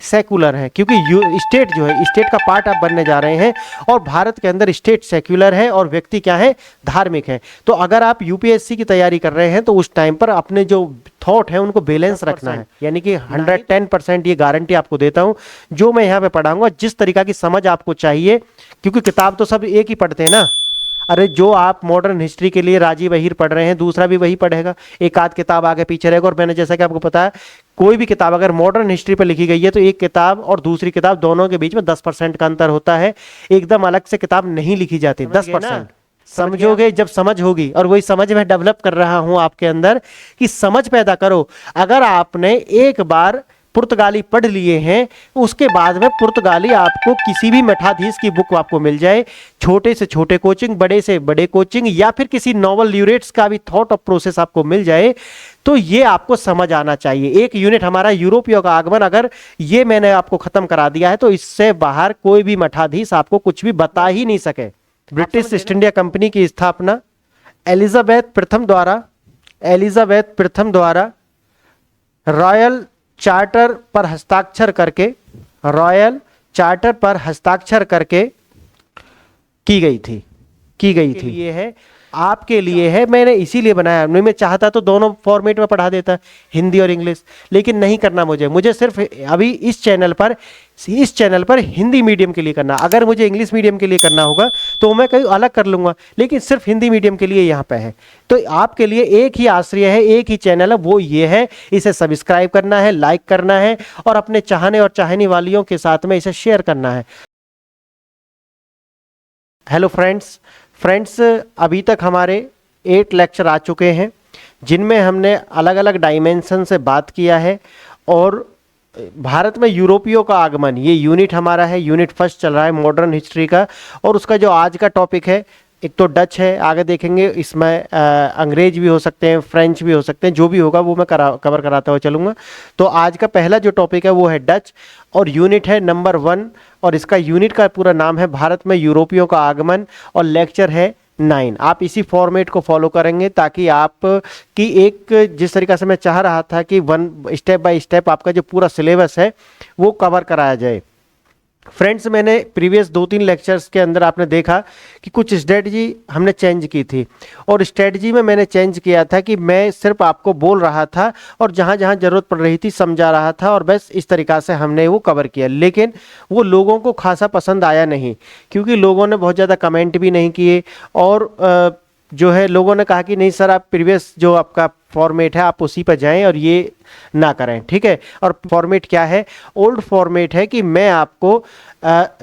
Secular है, क्योंकि state जो है, स्टेट का पार्ट आप बनने जा रहे हैं और भारत के अंदर स्टेट सेक्युलर है और व्यक्ति क्या है, धार्मिक है। तो अगर आप यूपीएससी की तैयारी कर रहे हैं तो उस टाइम पर अपने जो थॉट है उनको बैलेंस रखना है, यानी कि 110% ये गारंटी आपको देता हूं जो मैं यहाँ पे पढ़ाऊंगा, जिस तरीका की समझ आपको चाहिए, क्योंकि किताब तो सब एक ही पढ़ते हैं ना। अरे जो आप मॉडर्न हिस्ट्री के लिए राजीव अहीर पढ़ रहे हैं, दूसरा भी वही पढ़ेगा, एक आध किताब आगे पीछे रहेगा। और मैंने जैसा कि आपको पता है, कोई भी किताब अगर मॉडर्न हिस्ट्री पर लिखी गई है तो एक किताब और दूसरी किताब दोनों के बीच में 10% का अंतर होता है, एकदम अलग से किताब नहीं लिखी जाती। 10% समझोगे जब समझ होगी, और वही समझ मैं डेवलप कर रहा हूं आपके अंदर कि समझ पैदा करो। अगर आपने एक बार पुर्तगाली पढ़ लिए हैं, उसके बाद में पुर्तगाली आपको किसी भी मठाधीश की बुक आपको मिल जाए, छोटे से छोटे कोचिंग, बड़े से बड़े कोचिंग, या फिर किसी नॉवल ल्यूरेट्स का भी थॉट ऑफ प्रोसेस आपको मिल जाए, तो ये आपको समझ आना चाहिए। एक यूनिट हमारा यूरोपियों का आगमन, अगर ये मैंने आपको खत्म करा दिया है तो इससे बाहर कोई भी मठाधीश आपको कुछ भी बता ही नहीं सके। ब्रिटिश ईस्ट इंडिया कंपनी की स्थापना एलिजाबेथ प्रथम द्वारा रॉयल चार्टर पर हस्ताक्षर करके की गई थी। ये है आपके लिए है, मैंने इसीलिए बनाया। मैं चाहता तो दोनों फॉर्मेट में पढ़ा देता, हिंदी और इंग्लिश, लेकिन नहीं करना मुझे सिर्फ अभी इस चैनल पर हिंदी मीडियम के लिए करना। अगर मुझे इंग्लिश मीडियम के लिए करना होगा तो मैं कहीं अलग कर लूंगा, लेकिन सिर्फ हिंदी मीडियम के लिए यहाँ पे है। तो आपके लिए एक ही आश्रय है, एक ही चैनल है, वो ये है। इसे सब्सक्राइब करना है, लाइक करना है और अपने चाहने और चाहने वालियों के साथ में इसे शेयर करना है। हेलो फ्रेंड्स, अभी तक हमारे 8 लेक्चर आ चुके हैं, जिनमें हमने अलग अलग डायमेंशन से बात किया है। और भारत में यूरोपियों का आगमन, ये यूनिट हमारा है, यूनिट फर्स्ट चल रहा है मॉडर्न हिस्ट्री का। और उसका जो आज का टॉपिक है, एक तो डच है, आगे देखेंगे इसमें अंग्रेज भी हो सकते हैं, फ्रेंच भी हो सकते हैं, जो भी होगा वो मैं कवर कराता हुआ चलूँगा। तो आज का पहला जो टॉपिक है वो है डच, और यूनिट है नंबर 1, और इसका यूनिट का पूरा नाम है भारत में यूरोपियों का आगमन, और लेक्चर है 9। आप इसी फॉर्मेट को फॉलो करेंगे ताकि आप की एक, जिस तरीक़ा से मैं चाह रहा था कि स्टेप बाय स्टेप आपका जो पूरा सिलेबस है वो कवर कराया जाए। फ्रेंड्स, मैंने प्रीवियस 2-3 लेक्चर्स के अंदर आपने देखा कि कुछ स्ट्रेटजी हमने चेंज की थी, और स्ट्रेटजी में मैंने चेंज किया था कि मैं सिर्फ आपको बोल रहा था और जहाँ जहाँ ज़रूरत पड़ रही थी समझा रहा था, और बस इस तरीक़ा से हमने वो कवर किया। लेकिन वो लोगों को खासा पसंद आया नहीं, क्योंकि लोगों ने बहुत ज़्यादा कमेंट भी नहीं किए, और जो है लोगों ने कहा कि नहीं सर, आप प्रीवियस जो आपका फॉर्मेट है आप उसी पर जाएं और ये ना करें, ठीक है। और फॉर्मेट क्या है? ओल्ड फॉर्मेट है कि मैं आपको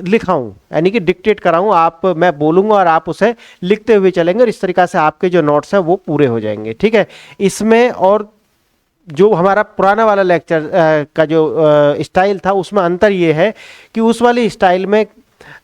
लिखाऊं, यानी कि डिक्टेट कराऊं, मैं बोलूंगा और आप उसे लिखते हुए चलेंगे, और इस तरीक़ा से आपके जो नोट्स हैं वो पूरे हो जाएंगे, ठीक है। इसमें और जो हमारा पुराना वाला लेक्चर का जो स्टाइल था, उसमें अंतर ये है कि उस वाली स्टाइल में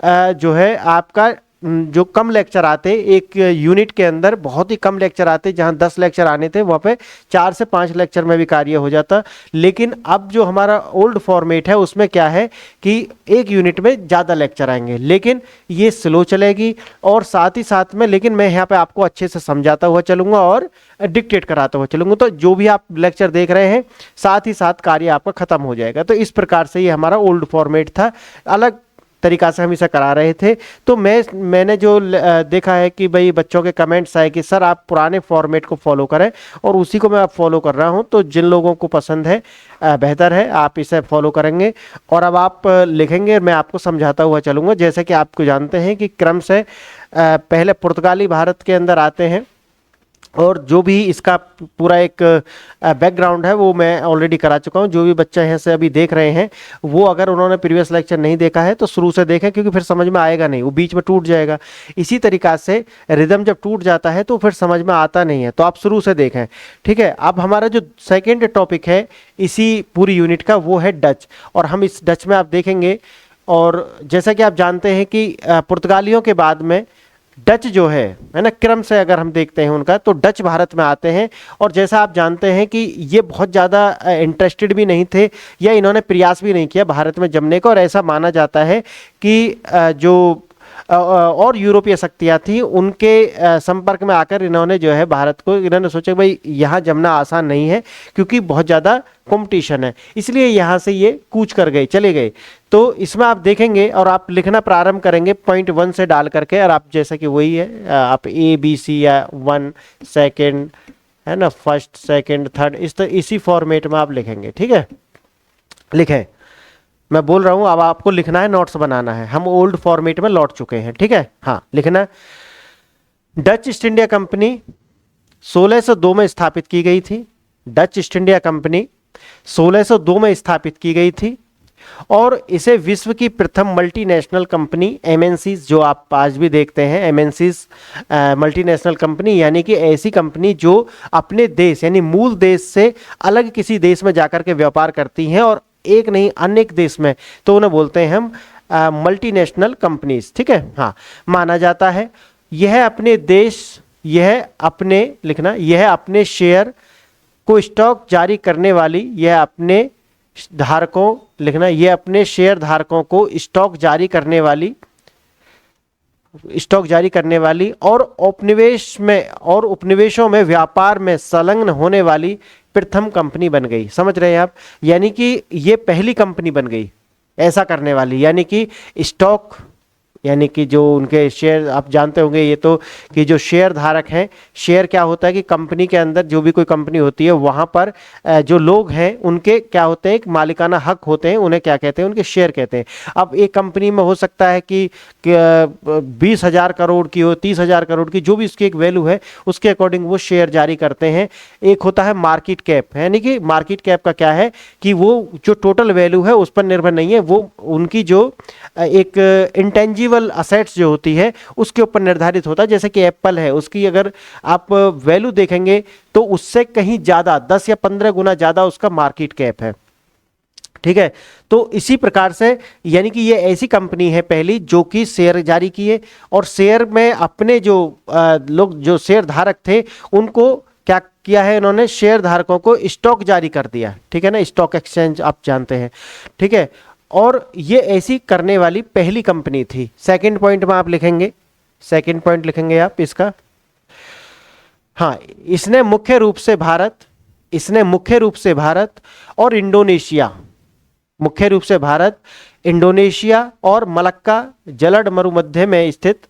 जो है आपका जो कम लेक्चर आते, एक यूनिट के अंदर बहुत ही कम लेक्चर आते, जहां 10 लेक्चर आने थे वहां पे 4 से 5 लेक्चर में भी कार्य हो जाता। लेकिन अब जो हमारा ओल्ड फॉर्मेट है उसमें क्या है कि एक यूनिट में ज़्यादा लेक्चर आएंगे, लेकिन ये स्लो चलेगी, और साथ ही साथ में लेकिन मैं यहाँ पे आपको अच्छे से समझाता हुआ चलूँगा और डिक्टेट कराता हुआ चलूँगा। तो जो भी आप लेक्चर देख रहे हैं साथ ही साथ कार्य आपका ख़त्म हो जाएगा। तो इस प्रकार से ये हमारा ओल्ड फॉर्मेट था, अलग तरीका से हम इसे करा रहे थे। तो मैंने जो देखा है कि भाई बच्चों के कमेंट्स आए कि सर आप पुराने फॉर्मेट को फॉलो करें, और उसी को मैं अब फॉलो कर रहा हूं। तो जिन लोगों को पसंद है, बेहतर है आप इसे फॉलो करेंगे। और अब आप लिखेंगे, मैं आपको समझाता हुआ चलूँगा। जैसे कि आपको जानते हैं कि क्रम से पहले पुर्तगाली भारत के अंदर आते हैं, और जो भी इसका पूरा एक बैकग्राउंड है वो मैं ऑलरेडी करा चुका हूँ। जो भी बच्चे हैं से अभी देख रहे हैं, वो अगर उन्होंने प्रीवियस लेक्चर नहीं देखा है तो शुरू से देखें, क्योंकि फिर समझ में आएगा नहीं, वो बीच में टूट जाएगा। इसी तरीक़ा से रिदम जब टूट जाता है तो फिर समझ में आता नहीं है, तो आप शुरू से देखें, ठीक है। अब हमारा जो सेकेंड टॉपिक है इसी पूरी यूनिट का, वो है डच, और हम इस डच में आप देखेंगे। और जैसा कि आप जानते हैं कि पुर्तगालियों के बाद में डच जो है ना, क्रम से अगर हम देखते हैं उनका, तो डच भारत में आते हैं। और जैसा आप जानते हैं कि ये बहुत ज़्यादा इंटरेस्टेड भी नहीं थे, या इन्होंने प्रयास भी नहीं किया भारत में जमने का। और ऐसा माना जाता है कि जो और यूरोपीय शक्तियां थी, उनके संपर्क में आकर इन्होंने जो है भारत को, इन्होंने सोचा भाई यहाँ जमना आसान नहीं है क्योंकि बहुत ज़्यादा कंपटीशन है, इसलिए यहाँ से ये कूच कर गए, चले गए। तो इसमें आप देखेंगे और आप लिखना प्रारंभ करेंगे पॉइंट 1 से डाल करके, और आप जैसा कि वही है आप ए बी सी या 1 सेकेंड है ना, फर्स्ट सेकेंड थर्ड, इसी फॉर्मेट में आप लिखेंगे। ठीक है, लिखें, मैं बोल रहा हूं, अब आपको लिखना है, नोट्स बनाना है, हम ओल्ड फॉर्मेट में लौट चुके हैं। ठीक है, हाँ लिखना। डच ईस्ट इंडिया कंपनी 1602 में स्थापित की गई थी। डच ईस्ट इंडिया कंपनी 1602 में स्थापित की गई थी और इसे विश्व की प्रथम मल्टीनेशनल कंपनी, एमएनसीज जो आप आज भी देखते हैं, एमएनसीज मल्टीनेशनल कंपनी, यानी कि ऐसी कंपनी जो अपने देश यानी मूल देश से अलग किसी देश में जाकर के व्यापार करती हैं और एक नहीं अनेक देश में, तो उन्हें बोलते हैं हम मल्टीनेशनल कंपनीज। ठीक है, हाँ, माना जाता है यह अपने देश, यह अपने लिखना, यह अपने शेयर को स्टॉक जारी करने वाली, यह अपने धारकों लिखना, यह अपने शेयर धारकों को स्टॉक जारी करने वाली, स्टॉक जारी करने वाली और उपनिवेश में और उपनिवेशों में व्यापार में संलग्न होने वाली प्रथम कंपनी बन गई। समझ रहे हैं आप, यानी कि ये पहली कंपनी बन गई ऐसा करने वाली, यानी कि स्टॉक, यानी कि जो उनके शेयर, आप जानते होंगे ये तो, कि जो शेयर धारक हैं, शेयर क्या होता है कि कंपनी के अंदर जो भी कोई कंपनी होती है वहाँ पर जो लोग हैं उनके क्या होते हैं, एक मालिकाना हक होते हैं, उन्हें क्या कहते हैं, उनके शेयर कहते हैं। अब एक कंपनी में हो सकता है कि 20,000 करोड़ की हो, 30,000 करोड़ की, जो भी उसकी एक वैल्यू है उसके अकॉर्डिंग वो शेयर जारी करते हैं। एक होता है मार्केट कैप, यानी कि मार्केट कैप का क्या है कि वो जो टोटल वैल्यू है उस पर निर्भर नहीं है, वो उनकी जो एक इंटेंजिबल असेट्स जो होती है उसके ऊपर निर्धारित होता है। जैसे कि एप्पल है, उसकी अगर आप वैल्यू देखेंगे तो उससे कहीं ज़्यादा 10 या 15 गुना ज़्यादा उसका मार्केट कैप है। ठीक है, तो इसी प्रकार से यानी कि ये ऐसी कंपनी है पहली जो कि शेयर जारी किए और शेयर में अपने जो लोग जो शेयर धारक थे उनको क्या किया है, इन्होंने शेयर धारकों को स्टॉक जारी कर दिया। ठीक है ना, स्टॉक एक्सचेंज आप जानते हैं। ठीक है, और ये ऐसी करने वाली पहली कंपनी थी। सेकंड पॉइंट में आप लिखेंगे, सेकंड पॉइंट लिखेंगे आप इसका, हाँ, इसने मुख्य रूप से भारत और इंडोनेशिया, मुख्य रूप से भारत, इंडोनेशिया और मलक्का जलद मरुमध्य में स्थित,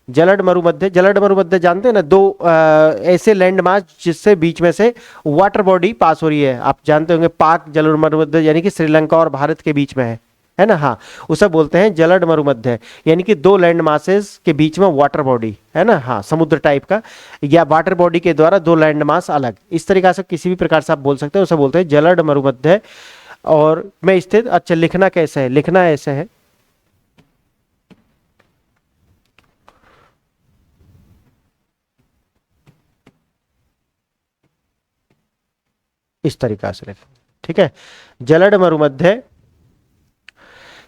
जलद मरुमध्य जानते हैं ना, दो ऐसे लैंड मास जिससे बीच में से वाटर बॉडी पास हो रही है। आप जानते होंगे पाक जलद मरुमध्य, यानी कि श्रीलंका और भारत के बीच में है ना, हाँ, उसे बोलते हैं जलद मरुमध्य, यानी कि दो लैंड मासेस के बीच में वाटर बॉडी है ना, हाँ, समुद्र टाइप का, या वाटर बॉडी के द्वारा दो लैंड मास अलग, इस तरीके से किसी भी प्रकार से आप बोल सकते हैं, उसे बोलते हैं जलद मरुमध्य और में स्थित। अच्छा, लिखना कैसे है, लिखना ऐसे है, इस तरीका से लिखें। ठीक है, जलद मरुमध्य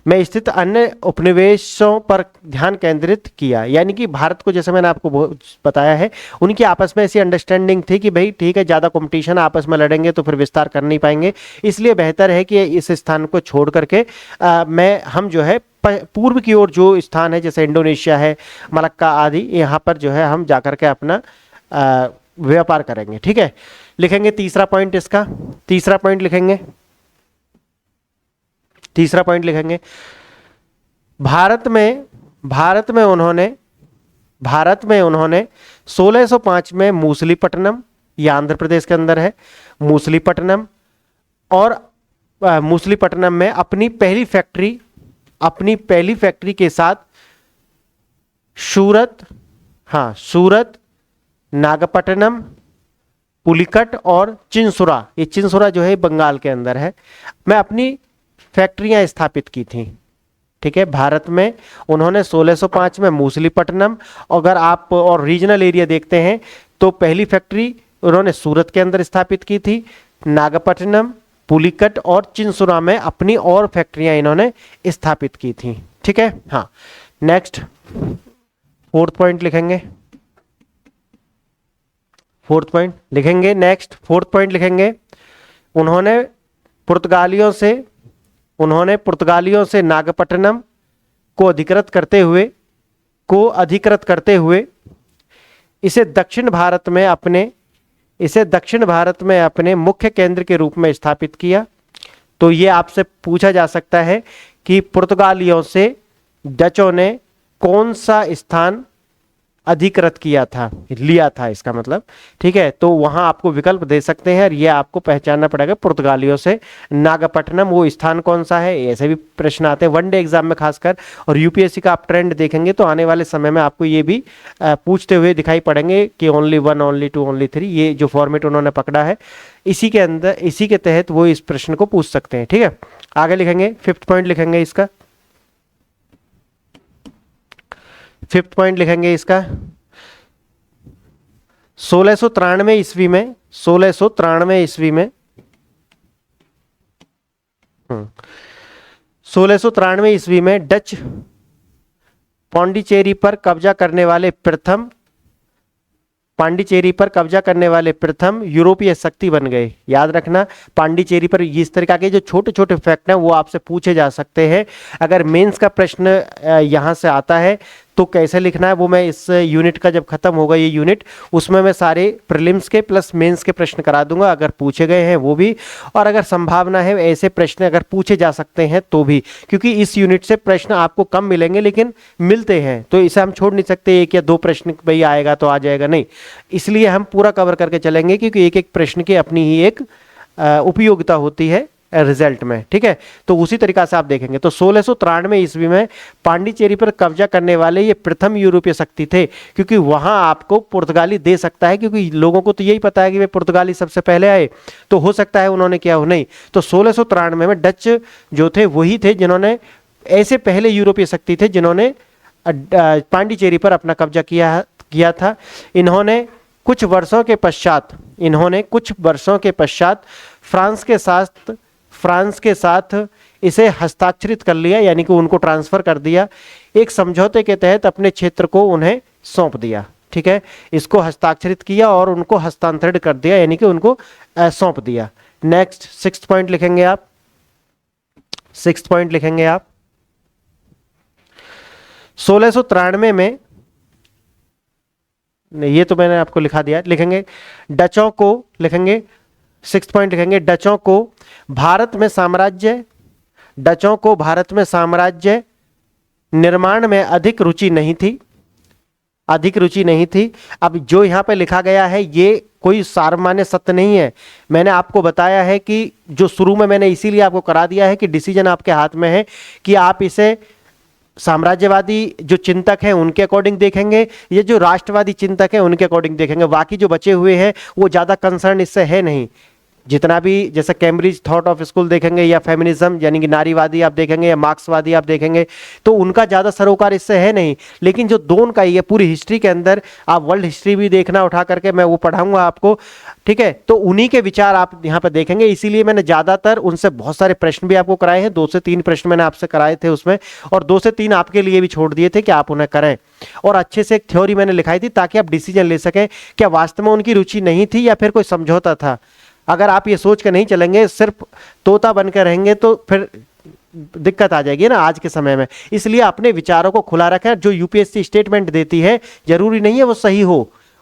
में स्थित अन्य उपनिवेशों पर ध्यान केंद्रित किया, यानी कि भारत को, जैसे मैंने आपको बताया है, उनकी आपस में ऐसी अंडरस्टैंडिंग थी कि भाई ठीक है, ज़्यादा कंपटीशन, आपस में लड़ेंगे तो फिर विस्तार कर नहीं पाएंगे, इसलिए बेहतर है कि इस स्थान को छोड़ करके हम जो है पूर्व की ओर जो स्थान है, जैसे इंडोनेशिया है, मलक्का आदि, यहाँ पर जो है हम जाकर के अपना व्यापार करेंगे। ठीक है, लिखेंगे तीसरा पॉइंट, इसका तीसरा पॉइंट लिखेंगे, तीसरा पॉइंट लिखेंगे, भारत में उन्होंने 1605 में मूसलीपट्टनम, ये आंध्र प्रदेश के अंदर है, मूसलीपट्टनम, और मूसलीपट्टनम में अपनी पहली फैक्ट्री के साथ सूरत, नागपट्टनम, पुलिकट और चिंसुरा, ये चिंसुरा जो है बंगाल के अंदर है, मैं अपनी फैक्ट्रियां स्थापित की थी। ठीक है, भारत में उन्होंने 1605 में मूसलीपट्टनम, अगर आप और रीजनल एरिया देखते हैं तो पहली फैक्ट्री उन्होंने सूरत के अंदर स्थापित की थी, नागपट्टनम, पुलिकट और चिंसुरा में अपनी और फैक्ट्रियां इन्होंने स्थापित की थी। ठीक है, हाँ, नेक्स्ट फोर्थ पॉइंट लिखेंगे, फोर्थ पॉइंट लिखेंगे, नेक्स्ट फोर्थ पॉइंट लिखेंगे, उन्होंने पुर्तगालियों से नागपट्टनम को अधिकृत करते हुए को अधिकृत करते हुए इसे दक्षिण भारत में अपने मुख्य केंद्र के रूप में स्थापित किया। तो ये आपसे पूछा जा सकता है कि पुर्तगालियों से डचों ने कौन सा स्थान अधिकृत किया था, लिया था, इसका मतलब। ठीक है, तो वहां आपको विकल्प दे सकते हैं और ये आपको पहचानना पड़ेगा पुर्तगालियों से नागपट्टनम वो स्थान कौन सा है। ऐसे भी प्रश्न आते हैं वनडे एग्जाम में खासकर, और यूपीएससी का आप ट्रेंड देखेंगे तो आने वाले समय में आपको ये भी पूछते हुए दिखाई पड़ेंगे कि ओनली 1, ओनली 2, ओनली 3, ये जो फॉर्मेट उन्होंने पकड़ा है इसी के अंदर, इसी के तहत वो इस प्रश्न को पूछ सकते हैं। ठीक है, आगे लिखेंगे, 5th पॉइंट लिखेंगे इसका, 5th पॉइंट लिखेंगे इसका। 1693 ईस्वी में 1693 ईस्वी में 1693 ईस्वी में डच पांडिचेरी पर कब्जा करने वाले प्रथम यूरोपीय शक्ति बन गए। याद रखना, पांडिचेरी पर इस तरह के जो छोटे छोटे फैक्ट हैं वो आपसे पूछे जा सकते हैं। अगर मेंस का प्रश्न यहां से आता है तो कैसे लिखना है वो मैं इस यूनिट का जब खत्म होगा ये यूनिट, उसमें मैं सारे प्रीलिम्स के प्लस मेंस के प्रश्न करा दूंगा, अगर पूछे गए हैं वो भी, और अगर संभावना है ऐसे प्रश्न अगर पूछे जा सकते हैं तो भी, क्योंकि इस यूनिट से प्रश्न आपको कम मिलेंगे लेकिन मिलते हैं, तो इसे हम छोड़ नहीं सकते 1 या 2 प्रश्न भाई आएगा तो आ जाएगा, नहीं, इसलिए हम पूरा कवर करके चलेंगे क्योंकि एक एक प्रश्न की अपनी ही एक उपयोगिता होती है रिजल्ट में। ठीक है, तो उसी तरीका से आप देखेंगे तो 1693 ईस्वी में पांडिचेरी पर कब्जा करने वाले ये प्रथम यूरोपीय शक्ति थे, क्योंकि वहां आपको पुर्तगाली दे सकता है, क्योंकि लोगों को तो यही पता है कि वे पुर्तगाली सबसे पहले आए, तो हो सकता है उन्होंने किया हो, नहीं, तो 1693 में डच जो थे वही थे जिन्होंने, ऐसे पहले यूरोपीय शक्ति थे जिन्होंने पांडिचेरी पर अपना कब्जा किया था। इन्होंने कुछ वर्षों के पश्चात फ्रांस के साथ इसे हस्ताक्षरित कर लिया, यानी कि उनको ट्रांसफर कर दिया, एक समझौते के तहत अपने क्षेत्र को उन्हें सौंप दिया। ठीक है, इसको हस्ताक्षरित किया और उनको हस्तांतरित कर दिया, यानी कि उनको सौंप दिया। नेक्स्ट 6th पॉइंट लिखेंगे आप, 6th पॉइंट लिखेंगे आप। 1693 में, ये तो मैंने आपको लिखा दिया, लिखेंगे डचों को, लिखेंगे 6th पॉइंट लिखेंगे, डचों को भारत में साम्राज्य निर्माण में अधिक रुचि नहीं थी। अब जो यहां पे लिखा गया है ये कोई सामान्य सत्य नहीं है। मैंने आपको बताया है कि जो शुरू में मैंने इसीलिए आपको करा दिया है कि डिसीजन आपके हाथ में है कि आप इसे साम्राज्यवादी जो चिंतक हैं उनके अकॉर्डिंग देखेंगे, ये जो राष्ट्रवादी चिंतक हैं उनके अकॉर्डिंग देखेंगे, बाकी जो बचे हुए हैं वो ज्यादा कंसर्न इससे है नहीं। जितना भी जैसे कैम्ब्रिज थॉट ऑफ स्कूल देखेंगे या फेमिनिज्म यानी कि नारीवादी आप देखेंगे या मार्क्सवादी आप देखेंगे तो उनका ज़्यादा सरोकार इससे है नहीं, लेकिन जो दोनों का ये पूरी हिस्ट्री के अंदर आप वर्ल्ड हिस्ट्री भी देखना उठा करके, मैं वो पढ़ाऊंगा आपको। ठीक है, तो उन्हीं के विचार आप यहाँ पर देखेंगे, इसीलिए मैंने ज़्यादातर उनसे बहुत सारे प्रश्न भी आपको कराए हैं, 2 से 3 प्रश्न मैंने आपसे कराए थे उसमें, और 2 से 3 आपके लिए भी छोड़ दिए थे कि आप उन्हें करें, और अच्छे से एक थ्योरी मैंने लिखाई थी ताकि आप डिसीजन ले सकें क्या वास्तव में उनकी रुचि नहीं थी या फिर कोई समझौता था। अगर आप ये सोच कर नहीं चलेंगे, सिर्फ तोता बनकर रहेंगे तो फिर दिक्कत आ जाएगी ना आज के समय में। इसलिए अपने विचारों को खुला रखें, जो यूपीएससी स्टेटमेंट देती है जरूरी नहीं है वो सही हो,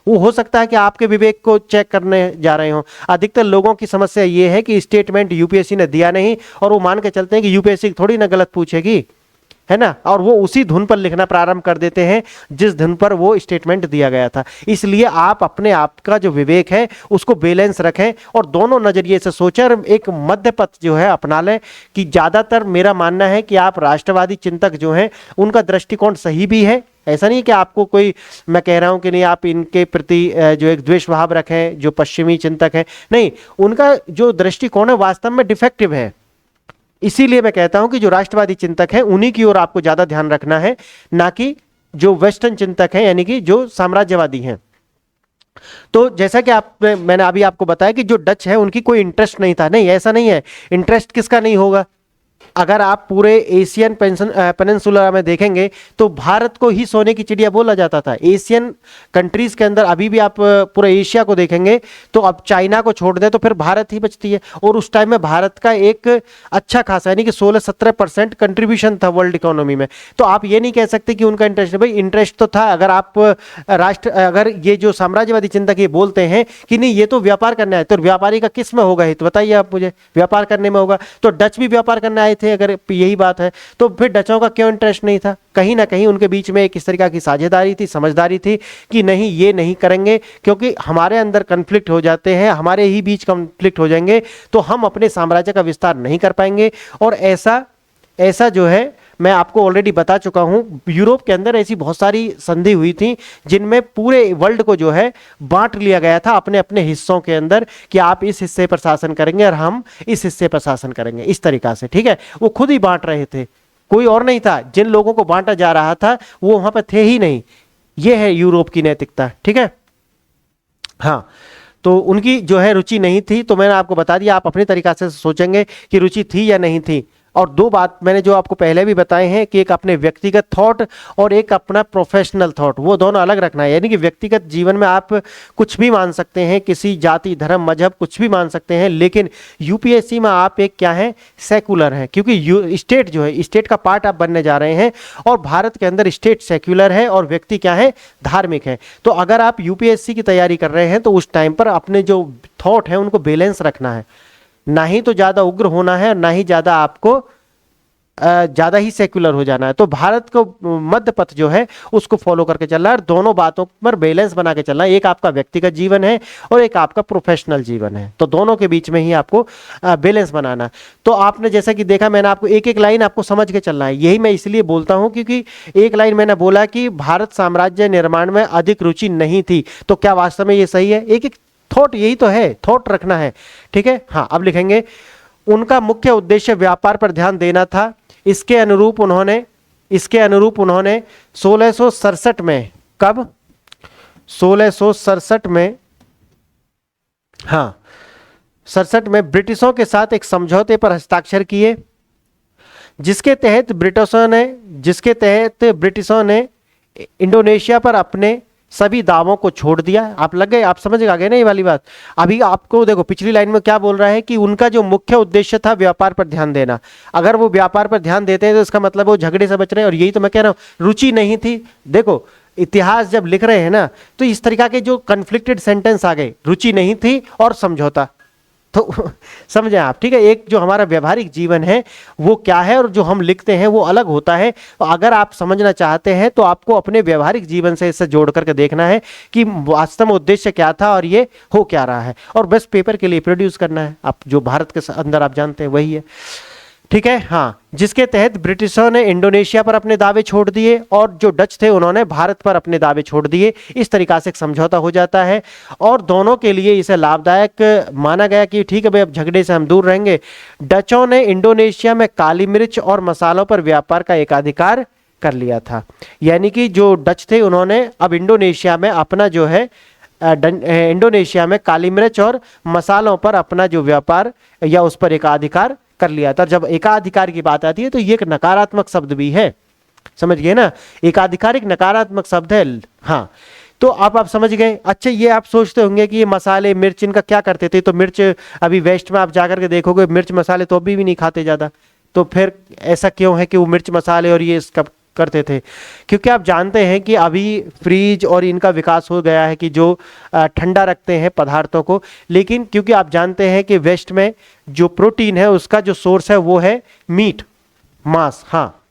वो हो सकता है कि आपके विवेक को चेक करने जा रहे हो। अधिकतर लोगों की समस्या ये है कि स्टेटमेंट यूपीएससी ने दिया नहीं और वो मान के चलते हैं कि यूपीएससी थोड़ी ना गलत पूछेगी, है ना, और वो उसी धुन पर लिखना प्रारंभ कर देते हैं जिस धुन पर वो स्टेटमेंट दिया गया था। इसलिए आप अपने आप का जो विवेक है उसको बैलेंस रखें और दोनों नजरिए से सोचें और एक मध्य पथ जो है अपना लें। कि ज्यादातर मेरा मानना है कि आप राष्ट्रवादी चिंतक जो हैं उनका दृष्टिकोण सही भी है, ऐसा नहीं कि आपको कोई, मैं कह रहा हूं कि नहीं आप इनके प्रति जो एक द्वेष भाव रखें जो पश्चिमी चिंतक है, नहीं, उनका जो दृष्टिकोण है वास्तव में डिफेक्टिव है। इसीलिए मैं कहता हूं कि जो राष्ट्रवादी चिंतक हैं उन्हीं की ओर आपको ज्यादा ध्यान रखना है, ना कि जो वेस्टर्न चिंतक हैं यानी कि जो साम्राज्यवादी हैं। तो जैसा कि मैंने अभी आपको बताया कि जो डच है उनकी कोई इंटरेस्ट नहीं था, नहीं ऐसा नहीं है, इंटरेस्ट किसका नहीं होगा, अगर आप पूरे एशियन पेनिनसुला में देखेंगे तो भारत को ही सोने की चिड़िया बोला जाता था। एशियन कंट्रीज के अंदर अभी भी आप पूरे एशिया को देखेंगे तो अब चाइना को छोड़ दें तो फिर भारत ही बचती है। और उस टाइम में भारत का एक अच्छा खासा यानी कि 16-17% कंट्रीब्यूशन था वर्ल्ड इकोनॉमी में। तो आप ये नहीं कह सकते कि उनका इंटरेस्ट, भाई इंटरेस्ट तो था। अगर आप अगर ये जो साम्राज्यवादी चिंतक ये बोलते हैं कि नहीं ये तो व्यापार करने आए, तो व्यापारी का किस में होगा हित, बताइए आप मुझे। व्यापार करने में होगा। तो डच भी व्यापार करने आए थे अगर यही बात है, तो फिर डचों का क्यों इंटरेस्ट नहीं था? कहीं ना कहीं उनके बीच में एक इस तरीका की साझेदारी थी, समझदारी थी कि नहीं ये नहीं करेंगे, क्योंकि हमारे अंदर कन्फ्लिक्ट हो जाते हैं, हमारे ही बीच कन्फ्लिक्ट हो जाएंगे तो हम अपने साम्राज्य का विस्तार नहीं कर पाएंगे। और ऐसा ऐसा जो है मैं आपको ऑलरेडी बता चुका हूं, यूरोप के अंदर ऐसी बहुत सारी संधि हुई थी जिनमें पूरे वर्ल्ड को जो है बांट लिया गया था अपने अपने हिस्सों के अंदर कि आप इस हिस्से पर शासन करेंगे और हम इस हिस्से पर शासन करेंगे, इस तरीका से। ठीक है, वो खुद ही बांट रहे थे, कोई और नहीं था। जिन लोगों को बांटा जा रहा था वो वहां पर थे ही नहीं। ये है यूरोप की नैतिकता। ठीक है, हाँ। तो उनकी जो है रुचि नहीं थी, तो मैंने आपको बता दिया, आप अपने तरीका से सोचेंगे कि रुचि थी या नहीं थी। और दो बात मैंने जो आपको पहले भी बताए हैं कि एक अपने व्यक्तिगत थॉट और एक अपना प्रोफेशनल थॉट, वो दोनों अलग रखना है। यानी कि व्यक्तिगत जीवन में आप कुछ भी मान सकते हैं, किसी जाति धर्म मजहब कुछ भी मान सकते हैं, लेकिन यूपीएससी में आप एक क्या है, सेकुलर है। क्योंकि स्टेट जो है, स्टेट का पार्ट आप बनने जा रहे हैं और भारत के अंदर स्टेट सेक्युलर है और व्यक्ति क्या है, धार्मिक है। तो अगर आप यूपीएससी की तैयारी कर रहे हैं तो उस टाइम पर अपने जो थॉट है उनको बैलेंस रखना है, ना ही तो ज्यादा उग्र होना है, ना ही ज्यादा आपको ज्यादा ही सेक्युलर हो जाना है। तो भारत को मध्य पथ जो है उसको फॉलो करके चलना है और दोनों बातों पर बैलेंस बना के चलना है। एक आपका व्यक्तिगत जीवन है और एक आपका प्रोफेशनल जीवन है, तो दोनों के बीच में ही आपको बैलेंस बनाना। तो आपने जैसा कि देखा, मैंने आपको एक एक लाइन आपको समझ के चलना है। यही मैं इसलिए बोलता हूं क्योंकि एक लाइन मैंने बोला कि भारत साम्राज्य निर्माण में अधिक रुचि नहीं थी, तो क्या वास्तव में ये सही है? एक एक थॉट, यही तो है, थॉट रखना है। ठीक है, हाँ। अब लिखेंगे उनका मुख्य उद्देश्य व्यापार पर ध्यान देना था। इसके अनुरूप उन्होंने 1667 में, कब? 1667 में, हाँ 67 में ब्रिटिशों के साथ एक समझौते पर हस्ताक्षर किए, जिसके तहत ब्रिटिशों ने इंडोनेशिया पर अपने सभी दावों को छोड़ दिया। आप लग गए, आप समझ आ गए ना ये वाली बात। अभी आपको देखो पिछली लाइन में क्या बोल रहा है कि उनका जो मुख्य उद्देश्य था व्यापार पर ध्यान देना। अगर वो व्यापार पर ध्यान देते हैं तो इसका मतलब वो झगड़े से बच रहे हैं, और यही तो मैं कह रहा हूं, रुचि नहीं थी। देखो इतिहास जब लिख रहे हैं ना तो इस तरीका के जो कन्फ्लिक्टेड सेंटेंस आ गए, रुचि नहीं थी और समझौता, तो समझे आप। ठीक है, एक जो हमारा व्यवहारिक जीवन है वो क्या है और जो हम लिखते हैं वो अलग होता है। तो अगर आप समझना चाहते हैं तो आपको अपने व्यवहारिक जीवन से इससे जोड़ करके देखना है कि वास्तव में उद्देश्य क्या था और ये हो क्या रहा है, और बस पेपर के लिए प्रोड्यूस करना है। आप जो भारत के अंदर आप जानते हैं वही है। ठीक है, हाँ। जिसके तहत ब्रिटिशों ने इंडोनेशिया पर अपने दावे छोड़ दिए और जो डच थे उन्होंने भारत पर अपने दावे छोड़ दिए। इस तरीका से एक समझौता हो जाता है और दोनों के लिए इसे लाभदायक माना गया कि ठीक है भाई अब झगड़े से हम दूर रहेंगे। डचों ने इंडोनेशिया में काली मिर्च और मसालों पर व्यापार का एकाधिकार कर लिया था। यानी कि जो डच थे उन्होंने अब इंडोनेशिया में अपना जो है इंडोनेशिया में काली मिर्च और मसालों पर अपना जो व्यापार या उस पर एकाधिकार कर लिया था। जब एकाधिकार की बात आती है तो ये एक नकारात्मक शब्द भी है, समझ गए ना। एकाधिकार एक नकारात्मक शब्द है, हाँ। तो आप समझ गए। अच्छा, ये आप सोचते होंगे कि ये मसाले मिर्च इनका क्या करते थे? तो मिर्च अभी वेस्ट में आप जाकर के देखोगे मिर्च मसाले तो अभी भी नहीं खाते ज्यादा। तो फिर ऐसा क्यों है कि वो मिर्च मसाले और ये इसका करते थे? क्योंकि आप जानते हैं कि अभी फ्रीज और इनका विकास हो गया है कि जो ठंडा रखते हैं पदार्थों को, लेकिन क्योंकि आप जानते हैं कि वेस्ट में जो प्रोटीन है उसका जो सोर्स है वो है मीट, मांस। हाँ,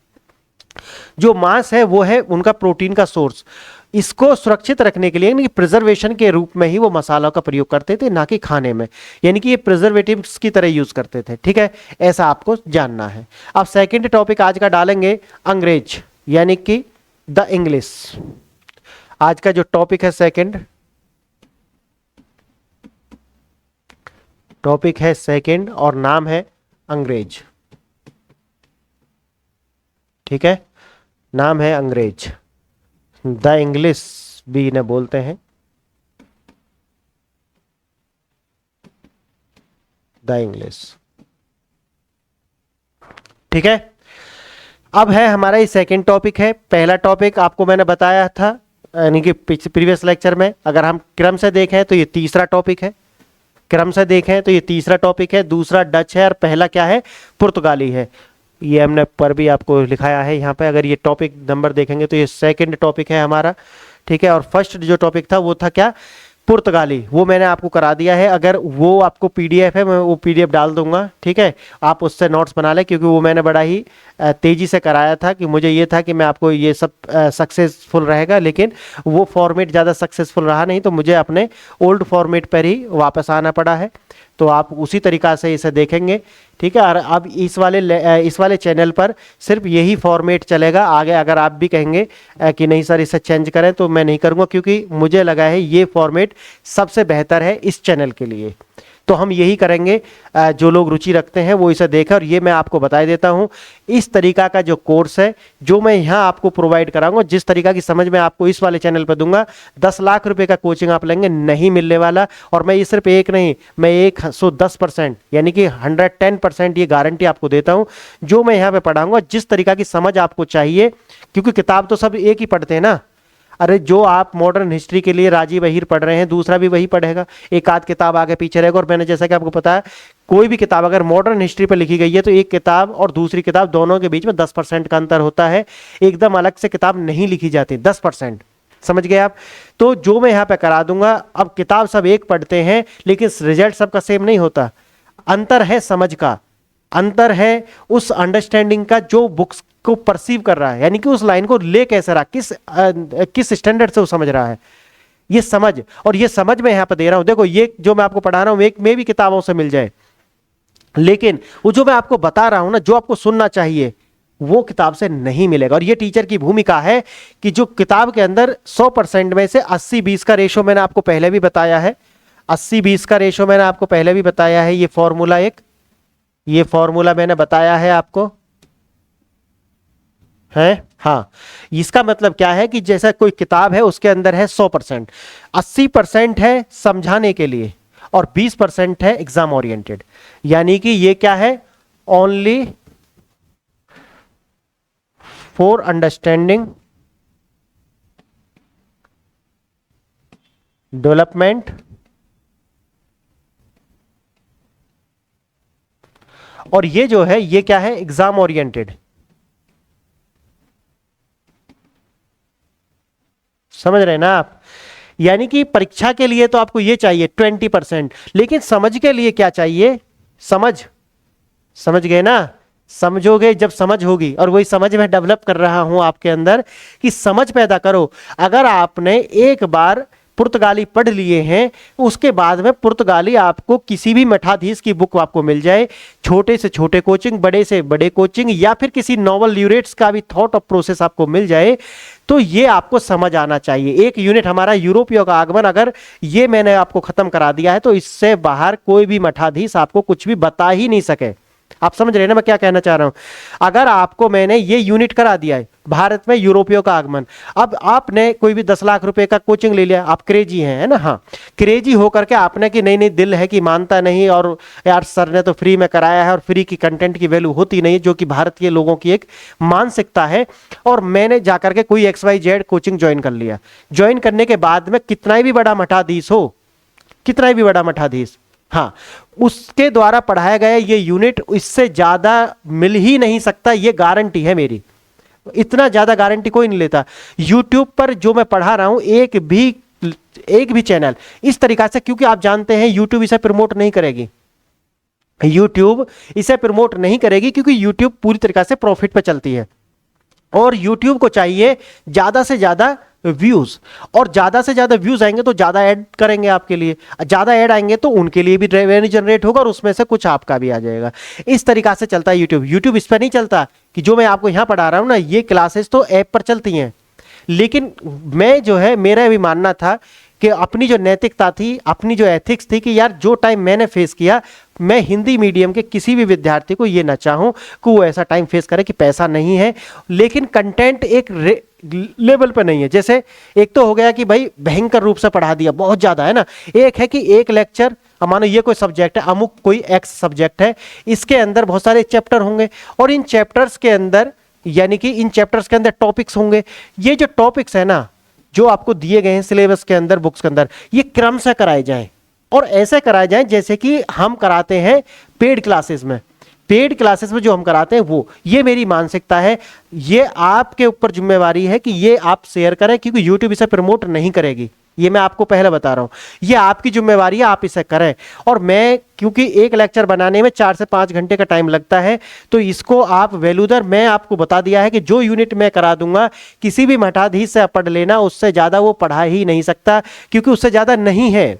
जो मांस है वो है उनका प्रोटीन का सोर्स। इसको सुरक्षित रखने के लिए यानी कि प्रिजर्वेशन के रूप में ही वो मसालों का प्रयोग करते थे, ना कि खाने में। यानी कि ये प्रिजर्वेटिव्स की तरह यूज करते थे। ठीक है, ऐसा आपको जानना है। अब सेकंड टॉपिक आज का डालेंगे अंग्रेज, यानी कि द इंग्लिश। आज का जो टॉपिक है सेकंड टॉपिक है सेकंड और नाम है अंग्रेज। ठीक है, नाम है अंग्रेज। द इंग्लिश भी इन्हें बोलते हैं, द इंग्लिश। ठीक है। अब है हमारा ये सेकंड टॉपिक है। पहला टॉपिक आपको मैंने बताया था यानी कि प्रीवियस लेक्चर में, अगर हम क्रम से देखें तो ये तीसरा टॉपिक है, क्रम से देखें तो ये तीसरा टॉपिक है, दूसरा डच है और पहला क्या है, पुर्तगाली है। ये हमने पर भी आपको लिखाया है यहाँ पे, अगर ये टॉपिक नंबर देखेंगे तो ये सेकंड टॉपिक है हमारा, ठीक है। और फर्स्ट जो टॉपिक था वो था क्या, पुर्तगाली, वो मैंने आपको करा दिया है। अगर वो आपको पीडीएफ है, मैं वो पीडीएफ डाल दूंगा, ठीक है, आप उससे नोट्स बना लें, क्योंकि वो मैंने बड़ा ही तेजी से कराया था कि मुझे ये था कि मैं आपको ये सब सक्सेसफुल रहेगा, लेकिन वो फॉर्मेट ज़्यादा सक्सेसफुल रहा नहीं, तो मुझे अपने ओल्ड फॉर्मेट पर ही वापस आना पड़ा है। तो आप उसी तरीक़ा से इसे देखेंगे, ठीक है। और अब इस वाले चैनल पर सिर्फ यही फॉर्मेट चलेगा। आगे अगर आप भी कहेंगे कि नहीं सर इसे चेंज करें, तो मैं नहीं करूँगा, क्योंकि मुझे लगा है ये फॉर्मेट सबसे बेहतर है इस चैनल के लिए। तो हम यही करेंगे, जो लोग रुचि रखते हैं वो इसे देखें। और ये मैं आपको बता देता हूँ, इस तरीका का जो कोर्स है जो मैं यहाँ आपको प्रोवाइड कराऊंगा, जिस तरीका की समझ मैं आपको इस वाले चैनल पर दूंगा, 10 लाख रुपए का कोचिंग आप लेंगे नहीं मिलने वाला। और मैं ये सिर्फ एक नहीं, मैं 110% यानी कि 110% ये गारंटी आपको देता हूँ। जो मैं यहाँ पे पढ़ाऊंगा, जिस तरीका की समझ आपको चाहिए, क्योंकि किताब तो सब एक ही पढ़ते हैं ना। अरे जो आप मॉडर्न हिस्ट्री के लिए राजीव अहीर पढ़ रहे हैं, दूसरा भी वही पढ़ेगा, एक आध किताब आगे पीछे रहेगा। और मैंने जैसा कि आपको पता है, कोई भी किताब अगर मॉडर्न हिस्ट्री पर लिखी गई है तो एक किताब और दूसरी किताब दोनों के बीच में 10% का अंतर होता है, एकदम अलग से किताब नहीं लिखी जाती, 10%, समझ गए आप। तो जो मैं यहाँ पे करा दूंगा, अब किताब सब एक पढ़ते हैं लेकिन रिजल्ट सबका सेम नहीं होता, अंतर है समझ का, अंतर है उस अंडरस्टैंडिंग का जो बुक्स को परसीव कर रहा है, यानी कि उस लाइन को ले कैसे रहा, किस स्टैंडर्ड से वो समझ रहा है, ये समझ। और ये समझ मैं यहां पर दे रहा हूं। देखो ये जो मैं आपको पढ़ा रहा हूं एक में भी किताबों से मिल जाए, लेकिन वो जो मैं आपको बता रहा हूं ना, जो आपको सुनना चाहिए वो किताब से नहीं मिलेगा। और ये टीचर की भूमिका है कि जो किताब के अंदर 100% में से 80-20 का रेशो मैंने आपको पहले भी बताया है, 80-20 का रेशो मैंने आपको पहले भी बताया है। ये फॉर्मूला मैंने बताया है आपको, है हाँ। इसका मतलब क्या है कि जैसा कोई किताब है उसके अंदर है 100%, 80% है समझाने के लिए और 20% है एग्जाम ओरिएंटेड। यानी कि ये क्या है, ओनली फॉर अंडरस्टैंडिंग, डेवलपमेंट और ये जो है ये क्या है, एग्जाम ओरिएंटेड। समझ रहे हैं ना आप। यानी कि परीक्षा के लिए तो आपको ये चाहिए 20%, लेकिन समझ के लिए क्या चाहिए, समझ गए ना। समझोगे जब समझ होगी, और वही समझ मैं डेवलप कर रहा हूं आपके अंदर कि समझ पैदा करो। अगर आपने एक बार पुर्तगाली पढ़ लिए हैं, उसके बाद में पुर्तगाली आपको किसी भी मठाधीश की बुक आपको मिल जाए, छोटे से छोटे कोचिंग, बड़े से बड़े कोचिंग, या फिर किसी नॉवल ल्यूरेट्स का भी थॉट ऑफ प्रोसेस आपको मिल जाए, तो ये आपको समझ आना चाहिए। एक यूनिट हमारा यूरोपियों का आगमन, अगर ये मैंने आपको खत्म करा दिया है तो इससे बाहर कोई भी मठाधीश आपको कुछ भी बता ही नहीं सके। आप समझ रहे हैं ना मैं क्या कहना चाह रहा हूं। अगर आपको मैंने ये यूनिट करा दिया है भारत में यूरोपियों का आगमन, अब आपने कोई भी 10 लाख रुपए का कोचिंग ले लिया, आप क्रेजी हैं, है ना, हाँ क्रेजी होकर के आपने कि नहीं दिल है कि मानता नहीं, और यार सर ने तो फ्री में कराया है और फ्री की कंटेंट की वैल्यू होती नहीं, जो कि भारतीय लोगों की एक मानसिकता है। और मैंने जाकर के कोई XYZ कोचिंग ज्वाइन कर लिया, ज्वाइन करने के बाद में कितना भी बड़ा मठाधीश हो, कितना भी बड़ा मठाधीश, हाँ, उसके द्वारा पढ़ाया गया ये यूनिट इससे ज्यादा मिल ही नहीं सकता, ये गारंटी है मेरी। इतना ज्यादा गारंटी कोई नहीं लेता। YouTube पर जो मैं पढ़ा रहा हूं एक भी चैनल इस तरीका से, क्योंकि आप जानते हैं YouTube इसे प्रमोट नहीं करेगी, YouTube इसे प्रमोट नहीं करेगी, क्योंकि YouTube पूरी तरीका से प्रॉफिट पे चलती है। और YouTube को चाहिए ज्यादा से ज्यादा व्यूज, और ज्यादा से ज्यादा व्यूज आएंगे तो ज्यादा ऐड करेंगे आपके लिए, ज्यादा ऐड आएंगे तो उनके लिए भी रेवेन्यू जनरेट होगा और उसमें से कुछ आपका भी आ जाएगा। इस तरीका से चलता है यूट्यूब इस पर नहीं चलता कि जो मैं आपको यहां पढ़ा रहा हूं ना, ये क्लासेस तो ऐप पर चलती हैं, लेकिन मैं जो है मेरा भी मानना था कि अपनी जो नैतिकता थी, अपनी जो एथिक्स थी कि यार जो टाइम मैंने फेस किया, मैं हिंदी मीडियम के किसी भी विद्यार्थी को ये ना चाहूं कि वो ऐसा टाइम फेस करे कि पैसा नहीं है लेकिन कंटेंट एक लेवल पे नहीं है। जैसे एक तो हो गया कि भाई भयंकर रूप से पढ़ा दिया, बहुत ज्यादा है ना, एक है कि एक लेक्चर अब मानो ये कोई सब्जेक्ट है, अमुक कोई एक्स सब्जेक्ट है, इसके अंदर बहुत सारे चैप्टर होंगे और इन चैप्टर्स के अंदर यानी कि इन चैप्टर्स के अंदर टॉपिक्स होंगे। ये जो टॉपिक्स है ना जो आपको दिए गए हैं सिलेबस के अंदर, बुक्स के अंदर, ये क्रम से कराए जाएं और ऐसे कराए जाएं जैसे कि हम कराते हैं पेड क्लासेस में। पेड क्लासेस में जो हम कराते हैं वो, ये मेरी मानसिकता है। ये आपके ऊपर जिम्मेवारी है कि ये आप शेयर करें, क्योंकि यूट्यूब इसे प्रमोट नहीं करेगी, ये मैं आपको पहले बता रहा हूं। ये आपकी जिम्मेवारी है, आप इसे करें। और मैं क्योंकि एक लेक्चर बनाने में 4 से 5 घंटे का टाइम लगता है, तो इसको आप वैल्यूदर, मैं आपको बता दिया है कि जो यूनिट मैं करा दूंगा किसी भी मठाधीश से पढ़ लेना, उससे ज्यादा वो पढ़ा ही नहीं सकता, क्योंकि उससे ज्यादा नहीं है।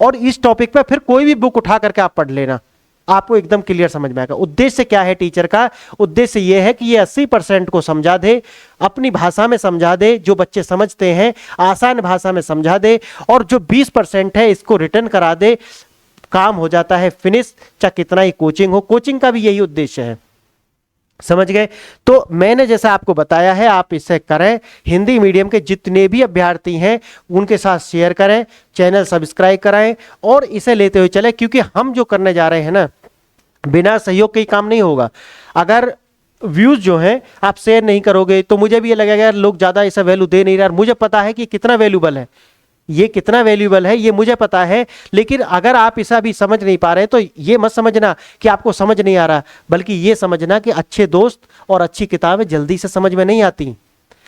और इस टॉपिक पे फिर कोई भी बुक उठा करके आप पढ़ लेना, आपको एकदम क्लियर समझ में आएगा। उद्देश्य क्या है टीचर का? उद्देश्य यह है कि ये 80% को समझा दे, अपनी भाषा में समझा दे, जो बच्चे समझते हैं आसान भाषा में समझा दे, और जो 20% है इसको रिटर्न करा दे। काम हो जाता है फिनिश, चाहे कितना ही कोचिंग हो। कोचिंग का भी यही उद्देश्य है, समझ गए? तो मैंने जैसा आपको बताया है आप इसे करें। हिंदी मीडियम के जितने भी अभ्यर्थी हैं उनके साथ शेयर करें, चैनल सब्सक्राइब कराएं और इसे लेते हुए चले, क्योंकि हम जो करने जा रहे हैं ना, बिना सहयोग के ही काम नहीं होगा। अगर व्यूज जो हैं आप शेयर नहीं करोगे तो मुझे भी ये लगेगा यार लोग ज्यादा इसे वैल्यू दे नहीं रहा। मुझे पता है कि कितना वैल्यूबल है, ये कितना वैल्यूबल है, ये मुझे पता है। लेकिन अगर आप इसे अभी समझ नहीं पा रहे तो ये मत समझना कि आपको समझ नहीं आ रहा, बल्कि ये समझना कि अच्छे दोस्त और अच्छी किताबें जल्दी से समझ में नहीं आती।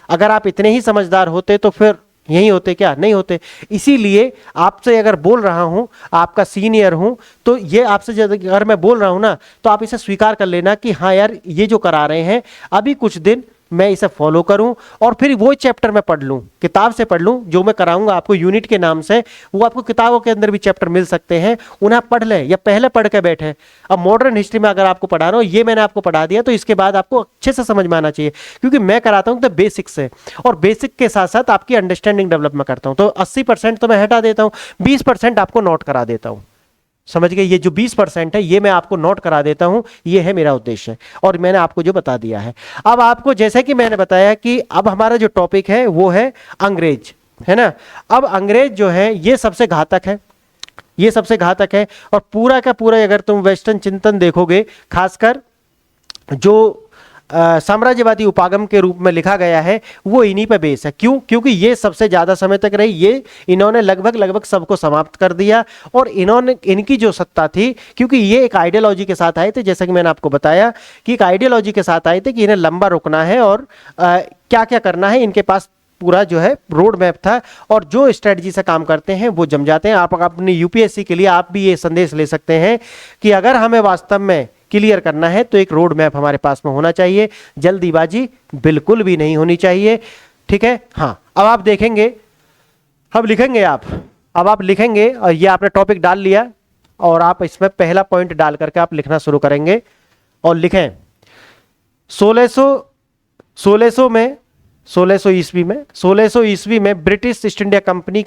अगर आप इतने ही समझदार होते तो फिर यही होते क्या? नहीं होते। इसीलिए आपसे अगर बोल रहा हूं, आपका सीनियर हूं, तो ये आपसे अगर मैं बोल रहा हूं ना, तो आप इसे स्वीकार कर लेना कि हाँ यार ये जो करा रहे हैं अभी कुछ दिन मैं इसे फॉलो करूं और फिर वो चैप्टर मैं पढ़ लूं, किताब से पढ़ लूं। जो मैं कराऊंगा आपको यूनिट के नाम से, वो आपको किताबों के अंदर भी चैप्टर मिल सकते हैं, उन्हें आप पढ़ लें या पहले पढ़ के बैठे। अब मॉडर्न हिस्ट्री में अगर आपको पढ़ा रहा हूं, ये मैंने आपको पढ़ा दिया, तो इसके बाद आपको अच्छे से समझ में आना चाहिए, क्योंकि मैं कराता हूं तो बेसिक से, और बेसिक के साथ साथ आपकी अंडरस्टैंडिंग डेवलप में करता हूं। तो 80% तो मैं हटा देता हूं, 20% आपको नोट करा देता हूं। समझ गए? ये जो 20% है ये मैं आपको नोट करा देता हूं, ये है मेरा उद्देश्य, और मैंने आपको जो बता दिया है। अब आपको जैसे कि मैंने बताया कि अब हमारा जो टॉपिक है वो है अंग्रेज, है ना। अब अंग्रेज जो है ये सबसे घातक है, ये सबसे घातक है। और पूरा का पूरा अगर तुम वेस्टर्न चिंतन देखोगे, खासकर जो साम्राज्यवादी उपागम के रूप में लिखा गया है, वो इन्हीं पे बेस है। क्यों? क्योंकि ये सबसे ज्यादा समय तक रही, ये इन्होंने लगभग सबको समाप्त कर दिया। और इन्होंने, इनकी जो सत्ता थी, क्योंकि ये एक आइडियोलॉजी के साथ आए थे, जैसा कि मैंने आपको बताया कि एक आइडियोलॉजी के साथ आए थे कि इन्हें लंबा रुकना है और क्या क्या करना है, इनके पास पूरा जो है रोड मैप था। और जो स्ट्रेटजी से काम करते हैं वो जम जाते हैं। आप अपनी यूपीएससी के लिए आप भी ये संदेश ले सकते हैं कि अगर हमें वास्तव में क्लियर करना है तो एक रोड मैप हमारे पास में होना चाहिए, जल्दीबाजी बिल्कुल भी नहीं होनी चाहिए। ठीक है? हाँ, अब आप देखेंगे, अब लिखेंगे अब आप लिखेंगे, और ये आपने टॉपिक डाल लिया और आप इसमें पहला पॉइंट डाल करके आप लिखना शुरू करेंगे और लिखें 1600 ईस्वी में ब्रिटिश ईस्ट इंडिया कंपनी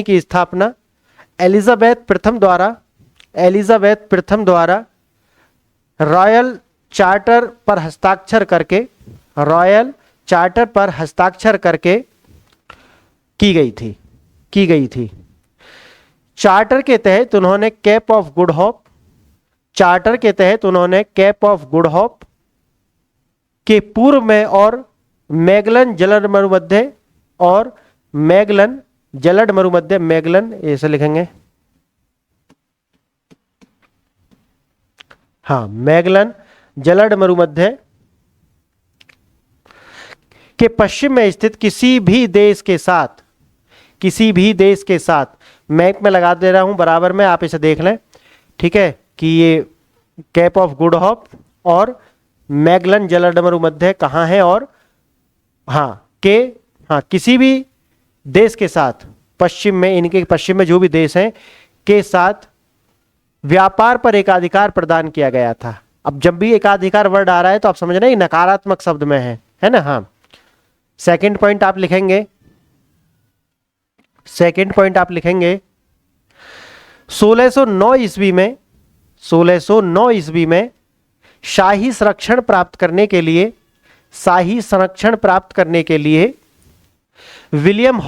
की स्थापना एलिजाबेथ प्रथम द्वारा रॉयल चार्टर पर हस्ताक्षर करके की गई थी। चार्टर के तहत उन्होंने केप ऑफ गुड होप के पूर्व में और मैगलन जलद मरुमध्य मैगलन ऐसे लिखेंगे, हाँ, मैगलन जलद मरुमध्य के पश्चिम में स्थित किसी भी देश के साथ मैप में लगा दे रहा हूं बराबर में, आप इसे देख लें। ठीक है? कि ये केप ऑफ गुड होप और मैगलन जलद मरुमध्य कहां है, और किसी भी देश के साथ पश्चिम में, इनके पश्चिम में जो भी देश हैं के साथ व्यापार पर एकाधिकार प्रदान किया गया था। अब जब भी एकाधिकार वर्ड आ रहा है तो आप समझना ये नकारात्मक शब्द में है ना। हाँ, सेकंड पॉइंट आप लिखेंगे 1609 ईस्वी में शाही संरक्षण प्राप्त करने के लिए विलियम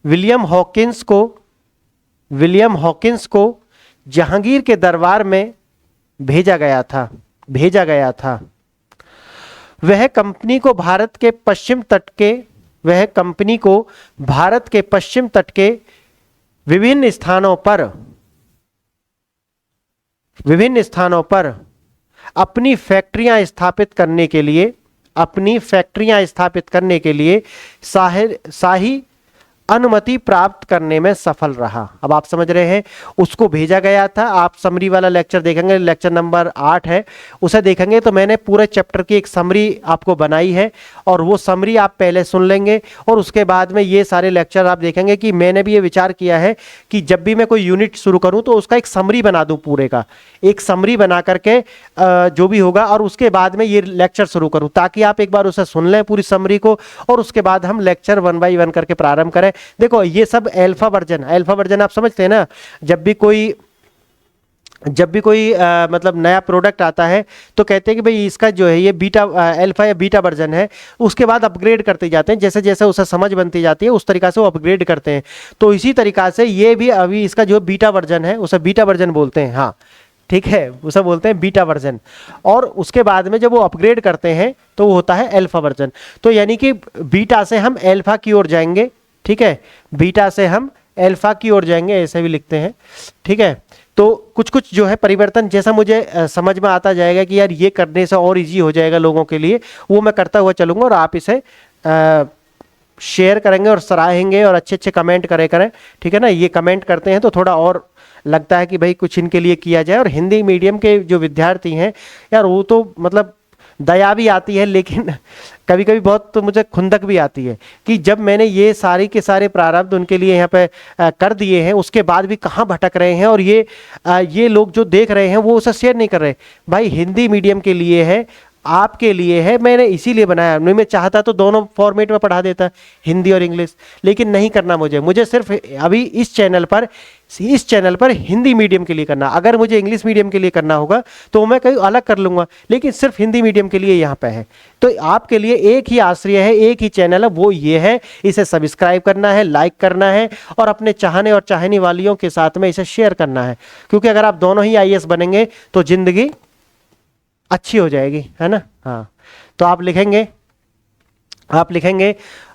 विलियम हॉकिंस को जहांगीर के दरबार में भेजा गया था। वह कंपनी को भारत के पश्चिम तट के विभिन्न स्थानों पर अपनी फैक्ट्रियां स्थापित करने के लिए शाही अनुमति प्राप्त करने में सफल रहा। अब आप समझ रहे हैं, उसको भेजा गया था। आप समरी वाला लेक्चर देखेंगे, लेक्चर नंबर 8 है, उसे देखेंगे तो मैंने पूरे चैप्टर की एक समरी आपको बनाई है और वो समरी आप पहले सुन लेंगे और उसके बाद में ये सारे लेक्चर आप देखेंगे कि मैंने भी ये विचार किया है कि जब भी मैं कोई यूनिट शुरू करूं तो उसका एक समरी बना दूं, पूरे का एक समरी बना करके जो भी होगा, और उसके बाद में ये लेक्चर शुरू करूं ताकि आप एक बार उसे सुन लें पूरी समरी को, और उसके बाद हम लेक्चर 1 बाय 1 करके प्रारंभ करें। देखो ये सब अल्फा वर्जन आप समझते हैं ना। जब भी कोई मतलब नया प्रोडक्ट आता है तो कहते हैं कि भाई इसका जो है ये बीटा अल्फा या बीटा वर्जन है, उसके बाद अपग्रेड करते जाते हैं, जैसे जैसे उसे समझ बनती जाती है उस तरीका से वो अपग्रेड करते हैं। तो इसी तरीका से ये भी अभी इसका जो बीटा वर्जन है उसे बीटा वर्जन बोलते हैं। हाँ ठीक है, उसे बोलते हैं बीटा वर्जन। और उसके बाद में जब वो अपग्रेड करते हैं तो वो होता है अल्फा वर्जन। तो यानी कि बीटा से हम अल्फा की ओर जाएंगे, ठीक है, बीटा से हम अल्फा की ओर जाएंगे, ऐसे भी लिखते हैं, ठीक है। तो कुछ कुछ जो है परिवर्तन जैसा मुझे समझ में आता जाएगा कि यार ये करने से और इजी हो जाएगा लोगों के लिए, वो मैं करता हुआ चलूंगा और आप इसे शेयर करेंगे और सराहेंगे और अच्छे अच्छे कमेंट करें, ठीक है ना। ये कमेंट करते हैं तो थोड़ा और लगता है कि भाई कुछ इनके लिए किया जाए। और हिंदी मीडियम के जो विद्यार्थी हैं यार, वो तो मतलब दया भी आती है, लेकिन कभी कभी बहुत तो मुझे खुंदक भी आती है कि जब मैंने ये सारी के सारे प्रारब्ध उनके लिए यहाँ पे कर दिए हैं, उसके बाद भी कहाँ भटक रहे हैं, और ये लोग जो देख रहे हैं वो उसे शेयर नहीं कर रहे। भाई हिंदी मीडियम के लिए है, आपके लिए है, मैंने इसीलिए बनाया। मैं चाहता तो दोनों फॉर्मेट में पढ़ा देता, हिंदी और इंग्लिश, लेकिन नहीं करना मुझे सिर्फ अभी इस चैनल पर हिंदी मीडियम के लिए करना। अगर मुझे इंग्लिश मीडियम के लिए करना होगा तो मैं कहीं अलग कर लूंगा, लेकिन सिर्फ हिंदी मीडियम के लिए यहाँ पे है। तो आपके लिए एक ही आश्रय है, एक ही चैनल है, वो ये है, इसे सब्सक्राइब करना है, लाइक करना है और अपने चाहने और चाहने वालियों के साथ में इसे शेयर करना है। क्योंकि अगर आप दोनों ही आईएएस बनेंगे तो जिंदगी अच्छी हो जाएगी, है ना। हाँ, तो आप लिखेंगे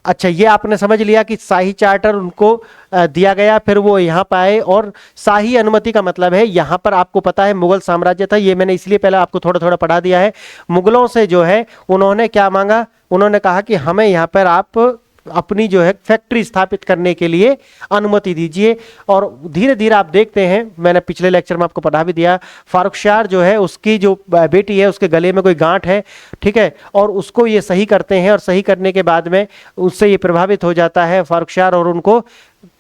अच्छा, ये आपने समझ लिया कि शाही चार्टर उनको दिया गया, फिर वो यहाँ पे आए। और शाही अनुमति का मतलब है, यहाँ पर आपको पता है मुगल साम्राज्य था, ये मैंने इसलिए पहले आपको थोड़ा थोड़ा पढ़ा दिया है। मुगलों से जो है उन्होंने क्या मांगा, उन्होंने कहा कि हमें यहाँ पर आप अपनी जो है फैक्ट्री स्थापित करने के लिए अनुमति दीजिए। और धीरे धीरे आप देखते हैं, मैंने पिछले लेक्चर में आपको पढ़ा भी दिया, फारुखशाह जो है उसकी जो बेटी है उसके गले में कोई गांठ है, ठीक है, और उसको ये सही करते हैं, और सही करने के बाद में उससे ये प्रभावित हो जाता है फारुखशाह और उनको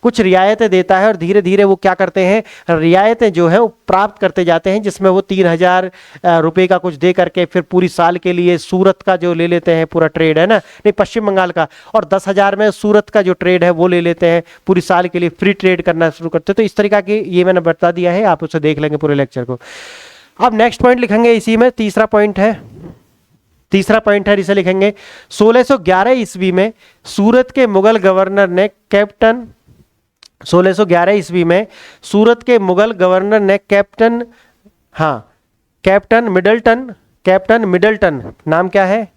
कुछ रियायतें देता है। और धीरे धीरे वो क्या करते हैं, रियायतें जो है वो प्राप्त करते जाते हैं, जिसमें वो 3000 रुपये का कुछ दे करके फिर पूरी साल के लिए सूरत का जो ले लेते हैं पूरा ट्रेड, है ना, नहीं पश्चिम बंगाल का, और 10,000 में सूरत का जो ट्रेड है वो ले लेते हैं, पूरी साल के लिए फ्री ट्रेड करना शुरू करते हैं। तो इस तरीका की ये मैंने बता दिया है, आप उसे देख लेंगे पूरे लेक्चर को। अब नेक्स्ट पॉइंट लिखेंगे, इसी में तीसरा पॉइंट है, इसे लिखेंगे 1611 ईस्वी में सूरत के मुगल गवर्नर ने कैप्टन 1611 ईस्वी में सूरत के मुगल गवर्नर ने कैप्टन मिडल्टन, नाम क्या है,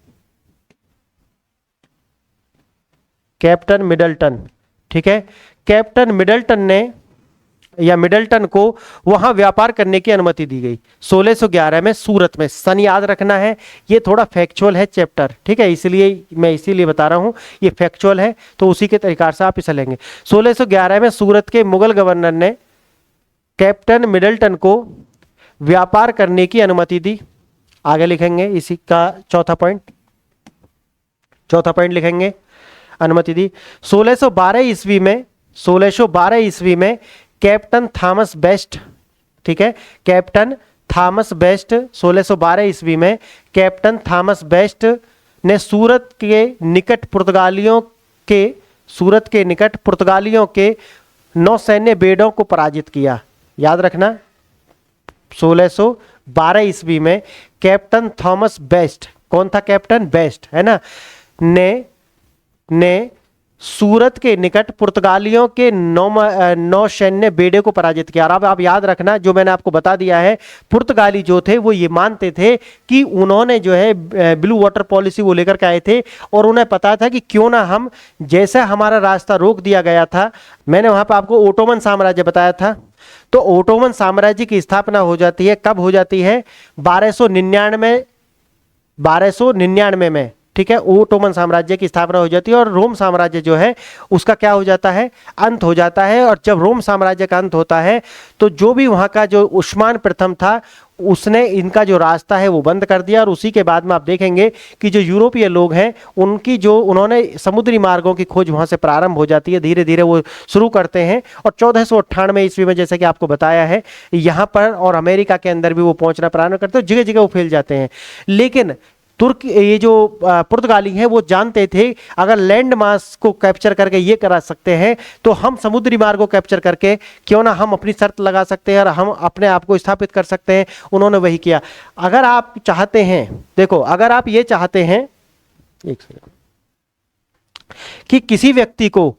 कैप्टन मिडल्टन, ठीक है, कैप्टन मिडल्टन को वहां व्यापार करने की अनुमति दी गई 1611 में सूरत में। सन याद रखना है, ये थोड़ा फैक्चुअल है चैप्टर, ठीक है, इसीलिए बता रहा हूं, ये फैक्चुअल है, तो उसी के तरीका से आप इसे लेंगे। 1611 में सूरत के मुगल गवर्नर ने कैप्टन मिडल्टन को व्यापार करने की अनुमति दी। आगे लिखेंगे इसी का चौथा पॉइंट लिखेंगे, अनुमति दी। 1612 ईस्वी में कैप्टन थॉमस बेस्ट, ठीक है, कैप्टन थॉमस बेस्ट 1612 ईस्वी में कैप्टन थॉमस बेस्ट ने सूरत के निकट पुर्तगालियों के नौसैन्य बेड़ों को पराजित किया। याद रखना, 1612 ईस्वी में कैप्टन थॉमस बेस्ट, कौन था, कैप्टन बेस्ट, है ना, ने सूरत के निकट पुर्तगालियों के नौसैन्य बेड़े को पराजित किया। और अब आप याद रखना, जो मैंने आपको बता दिया है, पुर्तगाली जो थे वो ये मानते थे कि उन्होंने जो है ब्लू वाटर पॉलिसी वो लेकर के आए थे, और उन्हें पता था कि क्यों ना हम, जैसे हमारा रास्ता रोक दिया गया था, मैंने वहां पर आपको ओटोमन साम्राज्य बताया था, तो ओटोमन साम्राज्य की स्थापना हो जाती है, कब हो जाती है? 1299 में, ठीक है, ओटोमन साम्राज्य की स्थापना हो जाती है, और रोम साम्राज्य जो है उसका क्या हो जाता है? अंत हो जाता है। और जब रोम साम्राज्य का अंत होता है तो जो भी वहां का जो उस्मान प्रथम था, उसने इनका जो रास्ता है वो बंद कर दिया। और उसी के बाद में आप देखेंगे कि जो यूरोपीय लोग हैं उनकी जो उन्होंने समुद्री मार्गों की खोज वहां से प्रारंभ हो जाती है, धीरे धीरे वो शुरू करते हैं। और 1498 ईस्वी में, जैसे कि आपको बताया है, यहाँ पर और अमेरिका के अंदर भी वो पहुंचना प्रारंभ करते हैं, जगह जगह वो फैल जाते हैं। लेकिन तुर्क, ये जो पुर्तगाली हैं, वो जानते थे अगर लैंड मास को कैप्चर करके ये करा सकते हैं तो हम समुद्री मार्ग को कैप्चर करके क्यों ना हम अपनी शर्त लगा सकते हैं और हम अपने आप को स्थापित कर सकते हैं। उन्होंने वही किया। अगर आप चाहते हैं, देखो, अगर आप ये चाहते हैं, एक सेकंड, कि किसी व्यक्ति को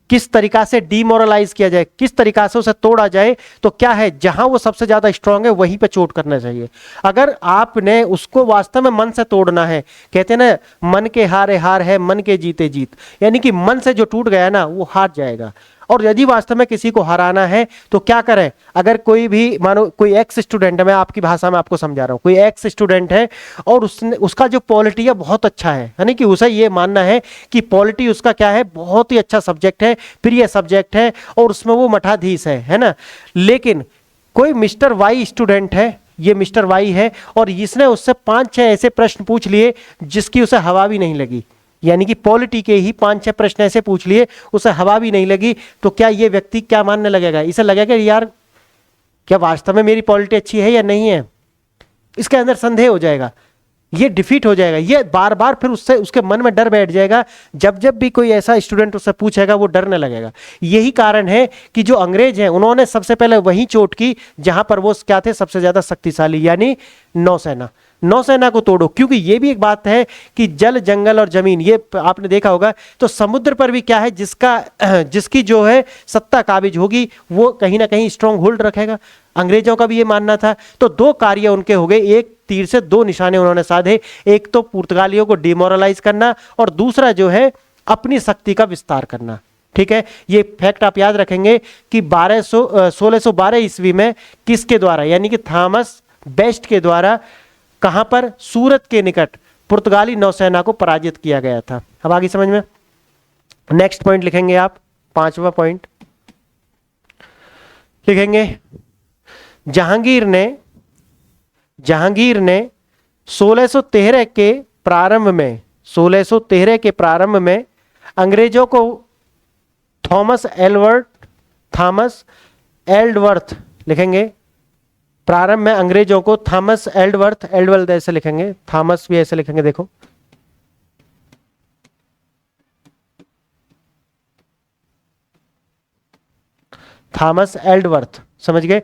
किस तरीका से डीमोरलाइज किया जाए, किस तरीका से उसे तोड़ा जाए, तो क्या है, जहां वो सबसे ज्यादा स्ट्रांग है वहीं पे चोट करना चाहिए। अगर आपने उसको वास्तव में मन से तोड़ना है, कहते हैं ना, मन के हारे हार है, मन के जीते जीत, यानी कि मन से जो टूट गया ना वो हार जाएगा। और यदि वास्तव में किसी को हराना है तो क्या करें? अगर कोई भी, मानो कोई एक्स स्टूडेंट है, मैं आपकी भाषा में आपको समझा रहा हूं, कोई एक्स स्टूडेंट है और उसने, उसका जो पॉलिटी है बहुत अच्छा है, यानी कि उसे ये मानना है कि पॉलिटी उसका क्या है, बहुत ही अच्छा सब्जेक्ट है, प्रिय सब्जेक्ट है, और उसमें वो मठाधीश है ना। लेकिन कोई मिस्टर वाई स्टूडेंट है, ये मिस्टर वाई है, और इसने उससे 5-6 ऐसे प्रश्न पूछ लिए जिसकी उसे हवा भी नहीं लगी, यानी कि पॉलिटी के ही 5-6 प्रश्न ऐसे पूछ लिए, उसे हवा भी नहीं लगी, तो क्या ये व्यक्ति क्या मानने लगेगा? इसे लगेगा यार क्या वास्तव में मेरी पॉलिटी अच्छी है या नहीं है? इसके अंदर संदेह हो जाएगा, ये डिफीट हो जाएगा, ये बार बार फिर उससे उसके मन में डर बैठ जाएगा। जब जब भी कोई ऐसा स्टूडेंट उससे पूछेगा वो डरने लगेगा। यही कारण है कि जो अंग्रेज हैं उन्होंने सबसे पहले वही चोट की जहां पर वो क्या थे, सबसे ज्यादा शक्तिशाली, यानी नौसेना। नौसेना को तोड़ो, क्योंकि ये भी एक बात है कि जल, जंगल और जमीन, ये आपने देखा होगा, तो समुद्र पर भी क्या है, जिसकी जो है सत्ता काबिज होगी वो कहीं ना कहीं स्ट्रॉन्ग होल्ड रखेगा। अंग्रेजों का भी ये मानना था। तो दो कार्य उनके हो गए, एक तीर से दो निशाने उन्होंने साधे, एक तो पुर्तगालियों को डिमोरलाइज करना और दूसरा जो है अपनी शक्ति का विस्तार करना। ठीक है, ये फैक्ट आप याद रखेंगे कि 1612 ईस्वी में किसके द्वारा, यानी कि थॉमस बेस्ट के द्वारा, कहां पर, सूरत के निकट पुर्तगाली नौसेना को पराजित किया गया था। अब आगे समझ में, नेक्स्ट पॉइंट लिखेंगे आप, 5वां पॉइंट लिखेंगे, जहांगीर ने 1613 के प्रारंभ में अंग्रेजों को थॉमस एल्डवर्थ लिखेंगे, प्रारंभ में अंग्रेजों को थॉमस एल्डवर्थ ऐसे लिखेंगे, थॉमस भी ऐसे लिखेंगे, देखो, थॉमस एल्डवर्थ, समझ गए?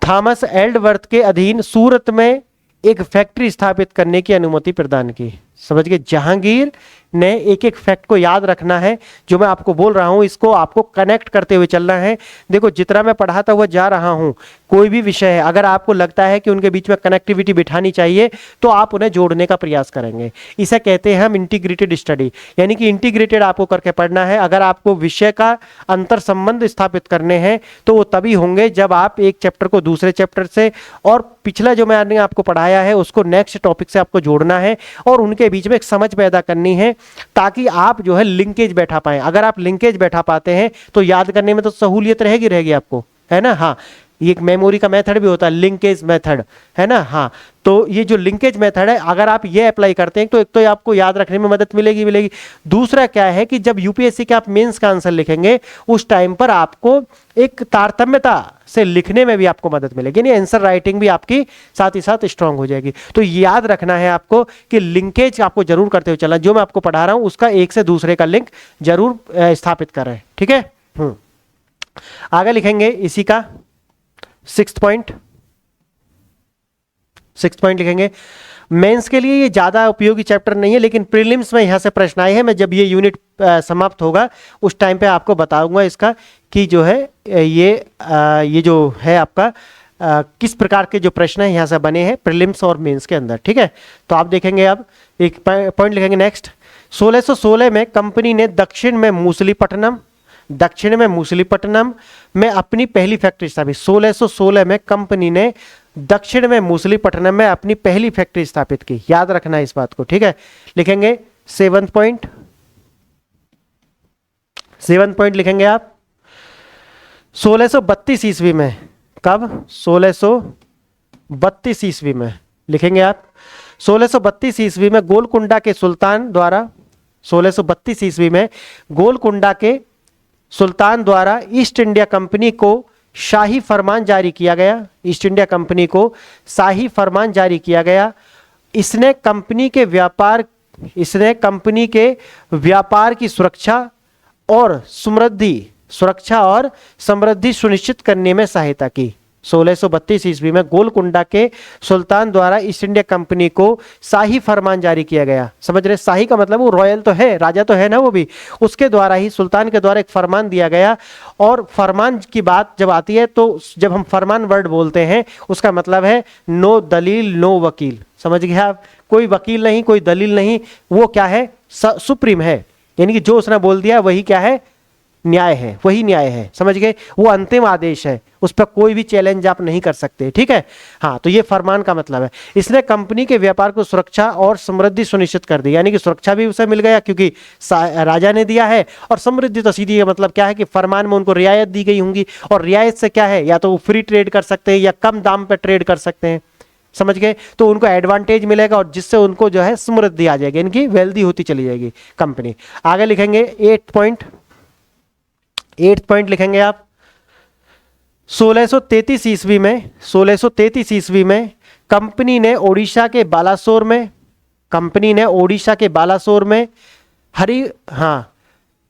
थॉमस एल्डवर्थ के अधीन सूरत में एक फैक्ट्री स्थापित करने की अनुमति प्रदान की। समझ गए? जहांगीर ने, एक एक फैक्ट को याद रखना है, जो मैं आपको बोल रहा हूं इसको आपको कनेक्ट करते हुए चलना है। देखो, जितना मैं पढ़ाता हुआ जा रहा हूं, कोई भी विषय है, अगर आपको लगता है कि उनके बीच में कनेक्टिविटी बिठानी चाहिए तो आप उन्हें जोड़ने का प्रयास करेंगे। इसे कहते हैं हम इंटीग्रेटेड स्टडी, यानी कि इंटीग्रेटेड आपको करके पढ़ना है। अगर आपको विषय का अंतर संबंध स्थापित करने हैं तो वो तभी होंगे जब आप एक चैप्टर को दूसरे चैप्टर से और पिछला जो मैंने आपको पढ़ाया है उसको नेक्स्ट टॉपिक से आपको जोड़ना है और उनके बीच में एक समझ पैदा करनी है, ताकि आप जो है लिंकेज बैठा पाए। अगर आप लिंकेज बैठा पाते हैं तो याद करने में तो सहूलियत रहेगी आपको, है ना। हाँ, ये एक मेमोरी का मेथड भी होता है, लिंकेज मेथड, है ना। हाँ, तो ये जो लिंकेज मेथड है, अगर आप ये अप्लाई करते हैं तो एक तो आपको याद रखने में मदद मिलेगी। दूसरा क्या है कि जब यूपीएससी के आप मेंस का आंसर लिखेंगे उस टाइम पर आपको एक तारतम्यता से लिखने में भी आपको मदद मिलेगी, यानी आंसर राइटिंग भी आपकी साथ ही साथ स्ट्रांग हो जाएगी। तो याद रखना है आपको कि लिंकेज आपको जरूर करते हुए चलना, जो मैं आपको पढ़ा रहा हूं उसका एक से दूसरे का लिंक जरूर स्थापित करें। ठीक है, आगे लिखेंगे इसी का 6th पॉइंट लिखेंगे, मेंस के लिए ये ज़्यादा उपयोगी चैप्टर नहीं है, लेकिन प्रीलिम्स में यहाँ से प्रश्न आए हैं। मैं जब ये यूनिट समाप्त होगा उस टाइम पे आपको बताऊंगा इसका कि जो है ये जो है आपका किस प्रकार के जो प्रश्न है यहाँ से बने हैं प्रीलिम्स और मेंस के अंदर। ठीक है, तो आप देखेंगे अब एक पॉइंट लिखेंगे नेक्स्ट। 1616 में कंपनी ने दक्षिण में मूसलीपट्टनम में अपनी पहली फैक्ट्री स्थापित। 1616 में कंपनी ने दक्षिण में मूसलीपट्टनम में अपनी पहली फैक्ट्री स्थापित की। याद रखना है इस बात को। ठीक है, लिखेंगे 7th पॉइंट। 7th पॉइंट लिखेंगे आप 1632 ईस्वी में। कब? 1632 ईस्वी में लिखेंगे आप। 1632 ईस्वी में गोलकुंडा के सुल्तान द्वारा 1632 ईस्वी में गोलकुंडा के सुल्तान द्वारा ईस्ट इंडिया कंपनी को शाही फरमान जारी किया गया। ईस्ट इंडिया कंपनी को शाही फरमान जारी किया गया। इसने कंपनी के व्यापार की सुरक्षा और समृद्धि सुनिश्चित करने में सहायता की। 1632 ईस्वी में गोलकुंडा के सुल्तान द्वारा ईस्ट इंडिया कंपनी को शाही फरमान जारी किया गया। समझ रहे? शाही का मतलब वो रॉयल तो है, राजा तो है ना, वो भी उसके द्वारा ही, सुल्तान के द्वारा एक फरमान दिया गया। और फरमान की बात जब आती है तो जब हम फरमान वर्ड बोलते हैं उसका मतलब है नो दलील नो वकील। समझ गए आप? कोई वकील नहीं, कोई दलील नहीं, वो क्या है? सुप्रीम है, यानी कि जो उसने बोल दिया वही क्या है? न्याय है, वही न्याय है। समझ गए? वो अंतिम आदेश है, उस पर कोई भी चैलेंज आप नहीं कर सकते। ठीक है, हाँ, तो ये फरमान का मतलब है। इसने कंपनी के व्यापार को सुरक्षा और समृद्धि सुनिश्चित कर दी, यानी कि सुरक्षा भी उसे मिल गया क्योंकि राजा ने दिया है, और समृद्धि तो सीधी है, मतलब क्या है कि फरमान में उनको रियायत दी गई होंगी। और रियायत से क्या है? या तो वो फ्री ट्रेड कर सकते हैं या कम दाम पर ट्रेड कर सकते हैं। समझ गए? तो उनको एडवांटेज मिलेगा और जिससे उनको जो है समृद्धि आ जाएगी, इनकी वेल्दी होती चली जाएगी कंपनी। आगे लिखेंगे 8th पॉइंट लिखेंगे आप 1633 ईस्वी में कंपनी ने ओडिशा के बालासोर में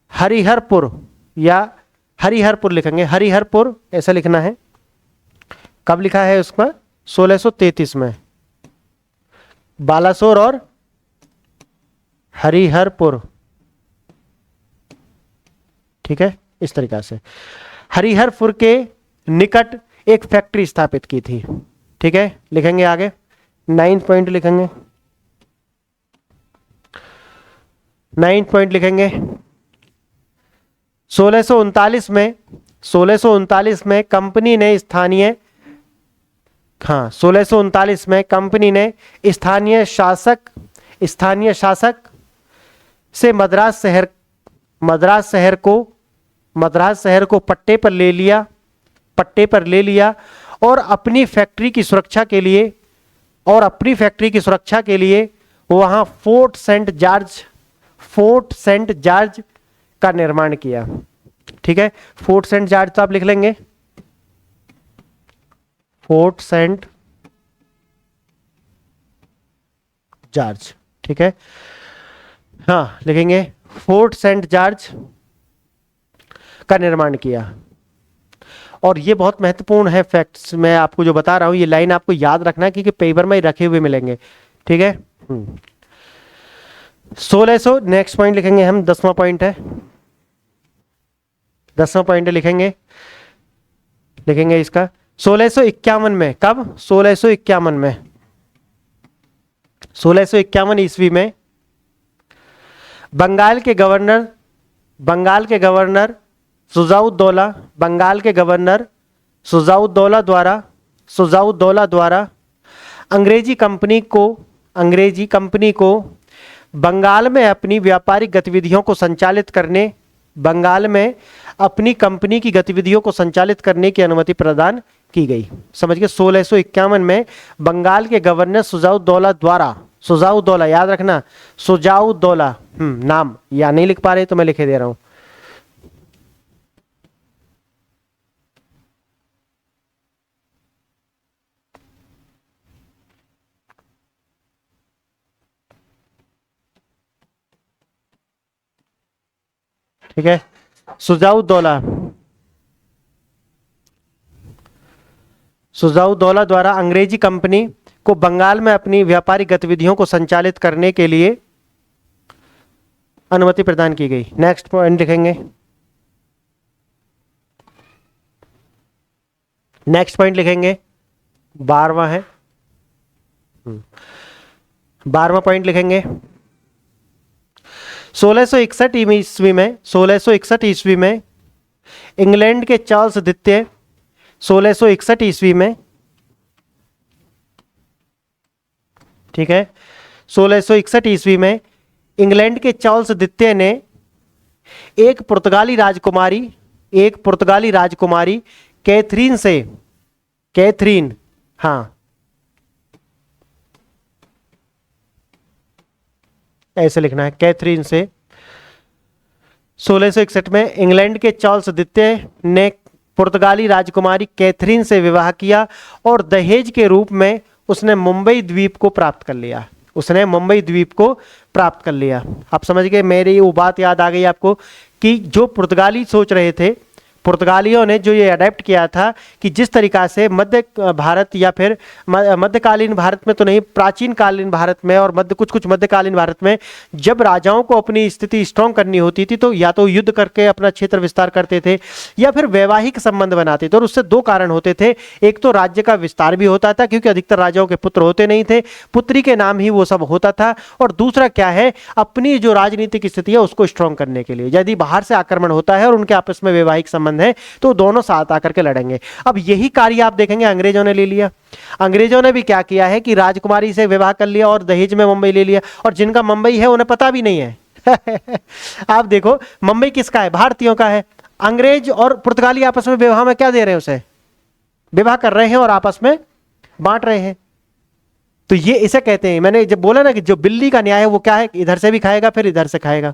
हरिहरपुर लिखेंगे, हरिहरपुर ऐसा लिखना है। कब लिखा है उसका? 1633 में बालासोर और हरिहरपुर। ठीक है, इस तरीका से हरिहरपुर के निकट एक फैक्ट्री स्थापित की थी। ठीक है, लिखेंगे आगे 9th पॉइंट लिखेंगे। 9th पॉइंट लिखेंगे 1639 में कंपनी ने स्थानीय शासक से मद्रास शहर को पट्टे पर ले लिया और अपनी फैक्ट्री की सुरक्षा के लिए वहां फोर्ट सेंट जॉर्ज का निर्माण किया। ठीक है, फोर्ट सेंट जॉर्ज तो आप लिख लेंगे, फोर्ट सेंट जॉर्ज। ठीक है, हाँ लिखेंगे फोर्ट सेंट जॉर्ज का निर्माण किया। और ये बहुत महत्वपूर्ण है फैक्ट्स, मैं आपको जो बता रहा हूं ये लाइन आपको याद रखना है क्योंकि पेपर में रखे हुए मिलेंगे। ठीक है, 1600 नेक्स्ट पॉइंट लिखेंगे हम, 10वां पॉइंट है। 10वां पॉइंट लिखेंगे इसका 1651 में। कब? 1651 ईस्वी में बंगाल के गवर्नर सुजाउद्दौला द्वारा अंग्रेजी कंपनी को बंगाल में अपनी व्यापारिक गतिविधियों को संचालित करने की अनुमति प्रदान की गई। समझ गए? 1651 में बंगाल के गवर्नर सुजाउद्दौला याद रखना, सुजाउद्दौला नाम या नहीं लिख पा रहे तो मैं लिखे दे रहा हूं। ठीक है, सुजाउद्दौला द्वारा अंग्रेजी कंपनी को बंगाल में अपनी व्यापारिक गतिविधियों को संचालित करने के लिए अनुमति प्रदान की गई। नेक्स्ट पॉइंट लिखेंगे, नेक्स्ट पॉइंट लिखेंगे 12वां है, 12वां पॉइंट लिखेंगे 1661 ईस्वी में, 1661 ईस्वी में इंग्लैंड के चार्ल्स द्वितीय 1661 ईस्वी में, ठीक है, 1661 ईस्वी में इंग्लैंड के चार्ल्स द्वितीय ने एक पुर्तगाली राजकुमारी कैथरीन से, कैथरीन, हाँ ऐसे लिखना है, कैथरीन से 1661 में इंग्लैंड के चार्ल्स द्वितीय ने पुर्तगाली राजकुमारी कैथरीन से विवाह किया और दहेज के रूप में उसने मुंबई द्वीप को प्राप्त कर लिया, उसने मुंबई द्वीप को प्राप्त कर लिया। आप समझ गए, मेरी वो बात याद आ गई आपको कि जो पुर्तगाली सोच रहे थे, पुर्तगालियों ने जो ये अडेप्ट किया था कि जिस तरीका से मध्य भारत या फिर मध्यकालीन भारत में तो नहीं, प्राचीन कालीन भारत में और कुछ मध्यकालीन भारत में जब राजाओं को अपनी स्थिति स्ट्रांग करनी होती थी तो या तो युद्ध करके अपना क्षेत्र विस्तार करते थे या फिर वैवाहिक संबंध बनाते थे। और उससे दो कारण होते थे, एक तो राज्य का विस्तार भी होता था क्योंकि अधिकतर राजाओं के पुत्र होते नहीं थे, पुत्री के नाम ही वो सब होता था, और दूसरा क्या है, अपनी जो राजनीतिक स्थिति है उसको स्ट्रांग करने के लिए यदि बाहर से आक्रमण होता है और उनके आपस में वैवाहिक संबंध है तो दोनों साथ आकर के लड़ेंगे। अब यही कार्य आप देखेंगे अंग्रेजों ने ले लिया। अंग्रेजों ने भी क्या किया है कि राजकुमारी से विवाह कर लिया और दहेज में मुंबई ले लिया, और जिनका मुंबई है उन्हें पता भी नहीं है आप देखो मुंबई किसका है, भारतीयों का है। अंग्रेज और पुर्तगाली आपस में विवाह में क्या दे रहे हैं, उसे विवाह कर रहे हैं और आपस में बांट रहे हैं। तो ये इसे कहते हैं, मैंने जब बोला ना कि जो बिल्ली का न्याय है वो क्या है, इधर से भी खाएगा फिर इधर से खाएगा,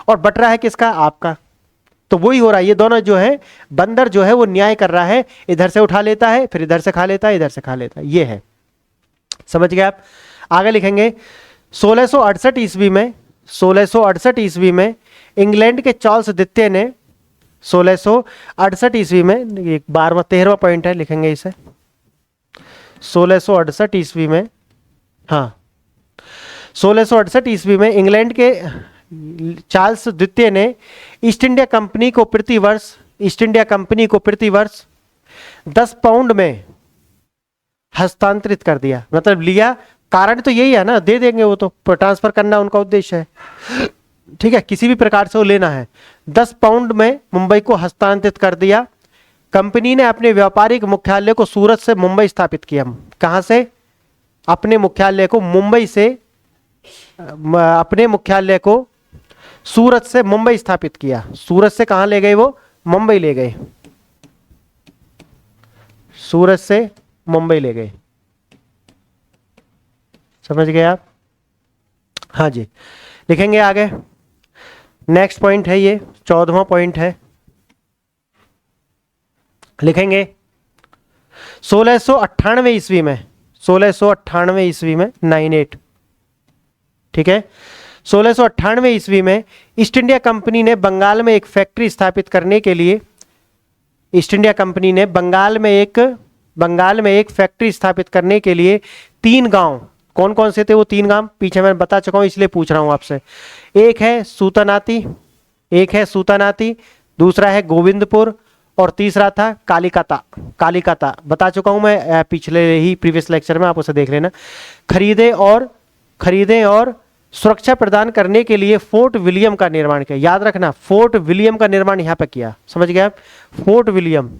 और बट रहा है किसका, आपका। तो वही हो रहा है, ये दोनों जो है, बंदर जो है वो न्याय कर रहा है, इधर से उठा लेता है फिर इधर से खा लेता है, इधर से खा लेता है, ये है। समझ गए आप। आगे लिखेंगे 1668 ईस्वी में, 1668 ईस्वी में इंग्लैंड के चार्ल्स द्वितीय ने, 1668 ईस्वी में, एक 12वां 13वां पॉइंट है, लिखेंगे इसे 1668 ईस्वी में, हाँ 1668 ईस्वी में इंग्लैंड के चार्ल्स द्वितीय ने ईस्ट इंडिया कंपनी को प्रतिवर्ष 10 पाउंड में हस्तांतरित कर दिया। मतलब लिया, कारण तो यही है ना, दे देंगे वो तो, ट्रांसफर करना उनका उद्देश्य है, ठीक है, किसी भी प्रकार से वो लेना है। 10 पाउंड में मुंबई को हस्तांतरित कर दिया। कंपनी ने अपने व्यापारिक मुख्यालय को सूरत से मुंबई स्थापित किया। कहां से, अपने मुख्यालय को मुंबई से, अपने मुख्यालय को सूरत से मुंबई स्थापित किया। सूरत से कहां ले गए वो, मुंबई ले गए, सूरत से मुंबई ले गए। समझ गए आप। हाँ जी, लिखेंगे आगे। नेक्स्ट पॉइंट है ये 14वां पॉइंट है, लिखेंगे 1698 ईस्वी में, 1698 ईस्वी में 98, ठीक है, 1698 ईस्वी में ईस्ट इंडिया कंपनी ने बंगाल में एक फैक्ट्री स्थापित करने के लिए, ईस्ट इंडिया कंपनी ने बंगाल में एक फैक्ट्री स्थापित करने के लिए 3 गांव, कौन कौन से थे वो 3 गांव, पीछे मैं बता चुका हूं इसलिए पूछ रहा हूं आपसे। एक है सूतानाती, दूसरा है गोविंदपुर, और तीसरा था कालिकता बता चुका हूं मैं पिछले ही प्रीवियस लेक्चर में, आप उसे देख लेना। खरीदे और सुरक्षा प्रदान करने के लिए फोर्ट विलियम का निर्माण किया। याद रखना, फोर्ट विलियम का निर्माण यहां पर किया, समझ गए आप, फोर्ट विलियम।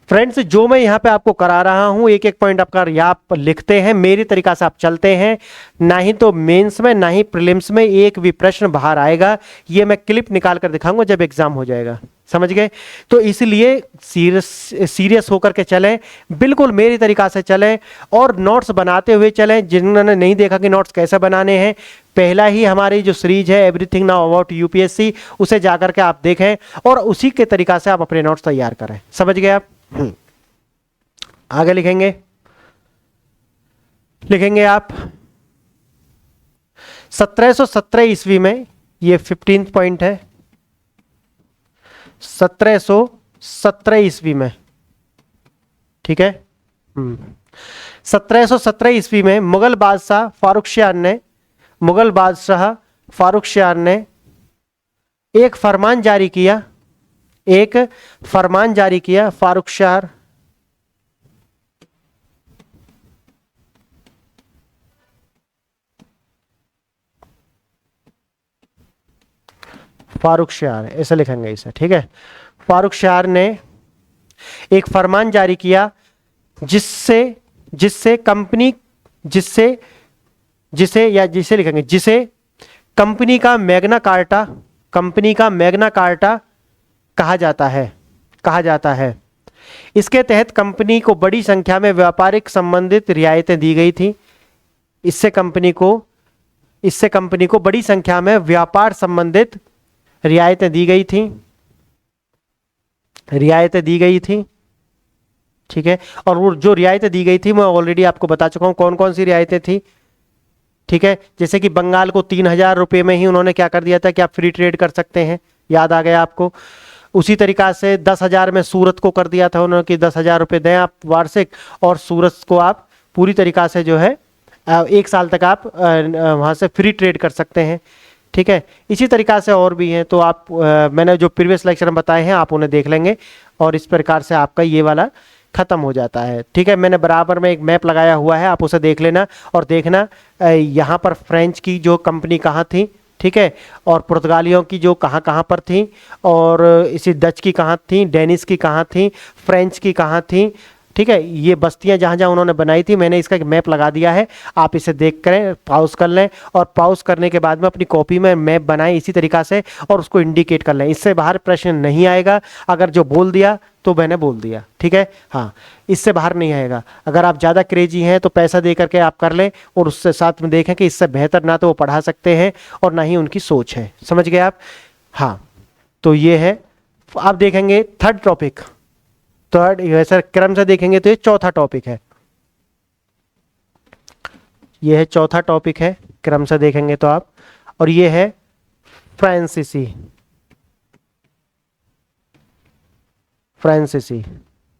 फ्रेंड्स, जो मैं यहां पे आपको करा रहा हूं, एक एक पॉइंट आपका आप लिखते हैं, मेरी तरीका से आप चलते हैं, ना ही तो मेंस में ना ही प्रीलिम्स में एक भी प्रश्न बाहर आएगा। ये मैं क्लिप निकाल कर दिखाऊंगा जब एग्जाम हो जाएगा, समझ गए। तो इसलिए सीरियस होकर के चलें, बिल्कुल मेरी तरीका से चलें और नोट्स बनाते हुए चलें। जिन्होंने नहीं देखा कि नोट्स कैसे बनाने हैं, पहला ही हमारी जो सीरीज है एवरीथिंग नाउ अबाउट यूपीएससी, उसे जाकर के आप देखें और उसी के तरीका से आप अपने नोट्स तैयार करें। समझ गए आप। आगे लिखेंगे आप 1717 ईस्वी में, ये 15th पॉइंट है, 1717 ईस्वी में, ठीक है। 1717 ईस्वी में मुगल बादशाह फारुख शाह ने एक फरमान जारी किया, फारुख शाह ऐसे लिखेंगे इसे, ठीक है। फारुख शाह ने एक फरमान जारी किया जिससे कंपनी का मैग्ना कार्टा कहा जाता है। इसके तहत कंपनी को बड़ी संख्या में व्यापारिक संबंधित रियायतें दी गई थी। इससे कंपनी को बड़ी संख्या में व्यापार संबंधित रियायतें दी गई थी, ठीक है। और वो जो रियायतें दी गई थी मैं ऑलरेडी आपको बता चुका हूं कौन कौन सी रियायतें थी, ठीक है। जैसे कि बंगाल को 3000 रुपए में ही उन्होंने क्या कर दिया था कि आप फ्री ट्रेड कर सकते हैं, याद आ गया आपको। उसी तरीका से 10,000 में सूरत को कर दिया था उन्होंने कि 10,000 रुपए दें आप वार्षिक, और सूरत को आप पूरी तरीका से जो है 1 साल तक आप वहां से फ्री ट्रेड कर सकते हैं, ठीक है। इसी तरीका से और भी हैं, तो आप मैंने जो प्रीवियस लेक्चर में बताए हैं आप उन्हें देख लेंगे, और इस प्रकार से आपका ये वाला खत्म हो जाता है, ठीक है। मैंने बराबर में एक मैप लगाया हुआ है, आप उसे देख लेना और देखना यहाँ पर फ्रेंच की जो कंपनी कहाँ थी, ठीक है, और पुर्तगालियों की जो कहाँ पर थी, और इसी डच की कहाँ थी, डेनिश की कहाँ थी, फ्रेंच की कहाँ थी, ठीक है। ये बस्तियां जहां जहां उन्होंने बनाई थी मैंने इसका एक मैप लगा दिया है, आप इसे देख कर पॉज कर लें, और पॉज करने के बाद में अपनी कॉपी में मैप बनाएं इसी तरीका से और उसको इंडिकेट कर लें। इससे बाहर प्रश्न नहीं आएगा, अगर जो बोल दिया तो मैंने बोल दिया, ठीक है। हाँ, इससे बाहर नहीं आएगा। अगर आप ज़्यादा क्रेजी हैं तो पैसा दे करके आप कर लें, और उससे साथ में देखें कि इससे बेहतर ना तो वो पढ़ा सकते हैं और ना ही उनकी सोच है, समझ गए आप। हाँ, तो ये है। आप देखेंगे थर्ड टॉपिक, सर क्रम से देखेंगे तो ये चौथा टॉपिक है, ये है चौथा टॉपिक है क्रम से देखेंगे तो आप, और ये है फ्रांसीसी,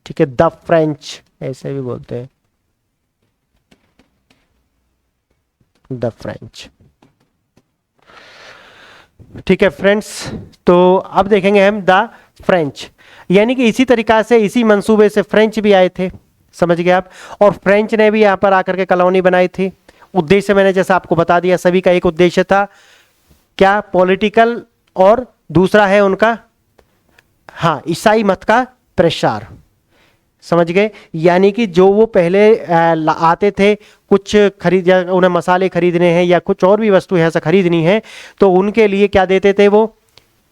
ठीक है, द फ्रेंच ऐसे भी बोलते हैं, द फ्रेंच, ठीक है फ्रेंड्स। तो अब देखेंगे हम द फ्रेंच, यानी कि इसी तरीका से इसी मंसूबे से फ्रेंच भी आए थे, समझ गए आप। और फ्रेंच ने भी यहाँ पर आकर के कॉलोनी बनाई थी। उद्देश्य मैंने जैसा आपको बता दिया, सभी का एक उद्देश्य था, क्या, पॉलिटिकल, और दूसरा है उनका हाँ ईसाई मत का प्रसार, समझ गए। यानी कि जो वो पहले आते थे कुछ खरीद, या उन्हें मसाले खरीदने हैं या कुछ और भी वस्तु यहाँ से खरीदनी है, तो उनके लिए क्या देते थे, वो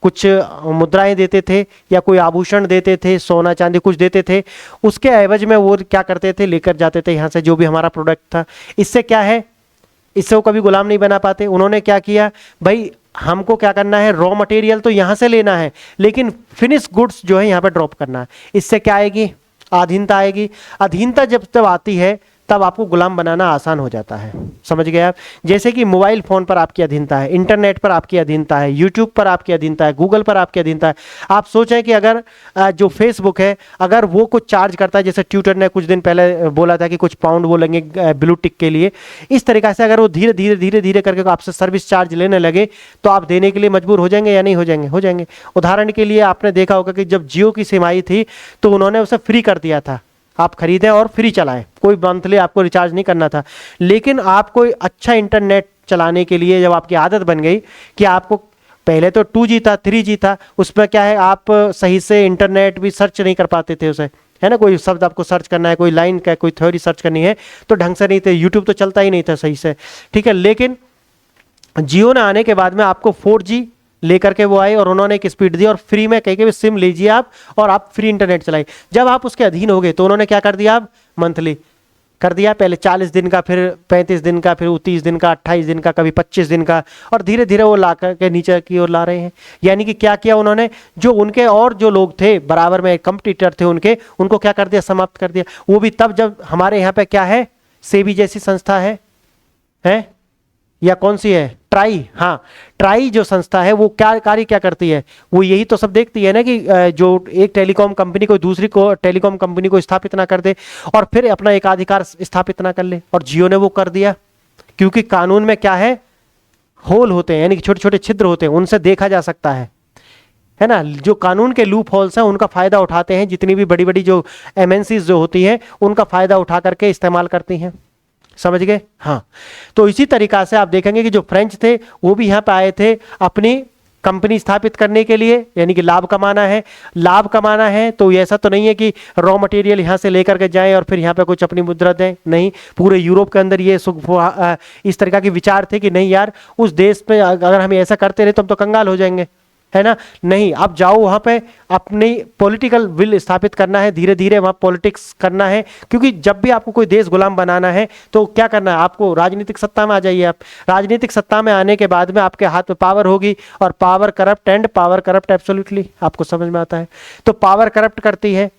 कुछ मुद्राएं देते थे या कोई आभूषण देते थे, सोना चांदी कुछ देते थे, उसके एवज में वो क्या करते थे, लेकर जाते थे यहाँ से जो भी हमारा प्रोडक्ट था। इससे क्या है, इससे वो कभी गुलाम नहीं बना पाते। उन्होंने क्या किया, भाई हमको क्या करना है, रॉ मटेरियल तो यहाँ से लेना है, लेकिन फिनिश गुड्स जो है यहाँ पर ड्रॉप करना है। इससे क्या आएगी, अधीनता आएगी। अधीनता जब आती है तब आपको गुलाम बनाना आसान हो जाता है, समझ गए आप। जैसे कि मोबाइल फ़ोन पर आपकी अधीनता है, इंटरनेट पर आपकी अधीनता है, यूट्यूब पर आपकी अधीनता है, गूगल पर आपकी अधीनता है। आप सोचें कि अगर जो फेसबुक है अगर वो कुछ चार्ज करता है, जैसे ट्विटर ने कुछ दिन पहले बोला था कि कुछ पाउंड वो लेंगे ब्लू टिक के लिए, इस तरीक़ा से अगर वो धीरे धीरे धीरे धीरे करके आपसे सर्विस चार्ज लेने लगे तो आप देने के लिए मजबूर हो जाएंगे या नहीं हो जाएंगे, हो जाएंगे। उदाहरण के लिए आपने देखा होगा कि जब जियो की सिम आई थी तो उन्होंने उसे फ्री कर दिया था, आप खरीदें और फ्री चलाएं, कोई मंथली आपको रिचार्ज नहीं करना था। लेकिन आपको अच्छा इंटरनेट चलाने के लिए जब आपकी आदत बन गई कि आपको पहले तो 2G था 3G था, उसमें क्या है आप सही से इंटरनेट भी सर्च नहीं कर पाते थे उसे, है ना। कोई शब्द आपको सर्च करना है, कोई लाइन का कोई थ्योरी सर्च करनी है तो ढंग से नहीं थे, यूट्यूब तो चलता ही नहीं था सही से, ठीक है। लेकिन जियो ने आने के बाद में आपको 4G लेकर के वो आए और उन्होंने एक स्पीड दी और फ्री में कह के भी सिम लीजिए आप और आप फ्री इंटरनेट चलाइए। जब आप उसके अधीन हो गए तो उन्होंने क्या कर दिया, आप मंथली कर दिया, पहले 40 दिन का, फिर 35 दिन का, फिर 30 दिन का, 28 दिन का, कभी 25 दिन का, और धीरे धीरे वो ला करके नीचे की ओर ला रहे हैं। यानी कि क्या किया उन्होंने, जो उनके और जो लोग थे बराबर में कंपटीटर थे उनके, उनको क्या कर दिया, समाप्त कर दिया। वो भी तब जब हमारे यहाँ पे क्या है, सेबी जैसी संस्था है या कौन सी है, ट्राई, हाँ, ट्राई जो संस्था है वो क्या कार्य क्या करती है, वो यही तो सब देखती है ना कि जो एक टेलीकॉम कंपनी को दूसरी को टेलीकॉम कंपनी को स्थापित ना कर दे और फिर अपना एकाधिकार स्थापित ना कर ले, और जियो ने वो कर दिया। क्योंकि कानून में क्या है, होल होते हैं, यानी कि छोटे छोटे छिद्र होते हैं, उनसे देखा जा सकता है ना। जो कानून के लूप होल्स हैं उनका फायदा उठाते हैं जितनी भी बड़ी बड़ी जो एमएनसीज जो होती हैं, उनका फायदा उठा करके इस्तेमाल करती हैं। समझ गए? हाँ। तो इसी तरीका से आप देखेंगे कि जो फ्रेंच थे वो भी यहाँ पे आए थे अपनी कंपनी स्थापित करने के लिए, यानी कि लाभ कमाना है। लाभ कमाना है तो ऐसा तो नहीं है कि रॉ मटेरियल यहाँ से लेकर के जाएं और फिर यहाँ पे कुछ अपनी मुद्रा दें, नहीं। पूरे यूरोप के अंदर ये इस तरह के विचार थे कि नहीं यार, उस देश में अगर हम ऐसा करते रहे तो हम तो कंगाल हो जाएंगे, है ना। नहीं, आप जाओ वहां पे अपनी पॉलिटिकल विल स्थापित करना है, धीरे धीरे वहां पॉलिटिक्स करना है। क्योंकि जब भी आपको कोई देश गुलाम बनाना है तो क्या करना है, आपको राजनीतिक सत्ता में आ जाइए। आप राजनीतिक सत्ता में आने के बाद में आपके हाथ में पावर होगी, और power corrupt and power corrupt absolutely, आपको समझ में आता है। तो पावर करप्ट करती है,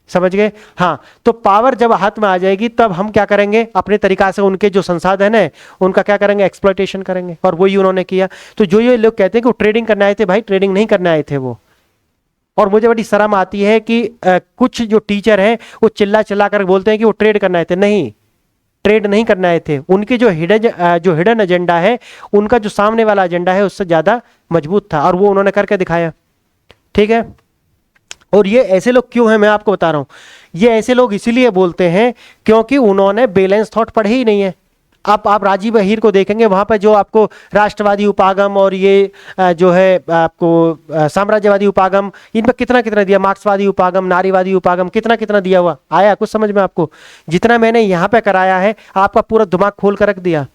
समझ गए? हाँ। तो पावर जब हाथ में आ जाएगी तब हम क्या करेंगे, अपने तरीका से उनके जो संसाधन है उनका क्या करेंगे, एक्सप्लॉयटेशन करेंगे, और वही उन्होंने किया। तो जो ये लोग कहते हैं कि वो ट्रेडिंग करने आए थे, भाई ट्रेडिंग नहीं करने आए थे वो। और मुझे बड़ी शर्म आती है कि कुछ जो टीचर हैं वो चिल्ला चिल्ला कर बोलते हैं कि वो ट्रेड करने आए थे। नहीं, ट्रेड नहीं करने आए थे। उनके जो हिडन एजेंडा है, उनका जो सामने वाला एजेंडा है उससे ज्यादा मजबूत था, और वो उन्होंने करके दिखाया। ठीक है। और ये ऐसे लोग क्यों हैं मैं आपको बता रहा हूं। ये ऐसे लोग इसीलिए बोलते हैं क्योंकि उन्होंने बैलेंस थॉट पढ़े ही नहीं है। आप राजीव अहीर को देखेंगे, वहां पर जो आपको राष्ट्रवादी उपागम और ये जो है आपको साम्राज्यवादी उपागम, इन पर कितना कितना दिया, मार्क्सवादी उपागम, नारीवादी उपागम, कितना कितना दिया हुआ आया कुछ समझ में आपको? जितना मैंने यहाँ पे कराया है आपका पूरा दिमाग खोल कर रख दिया।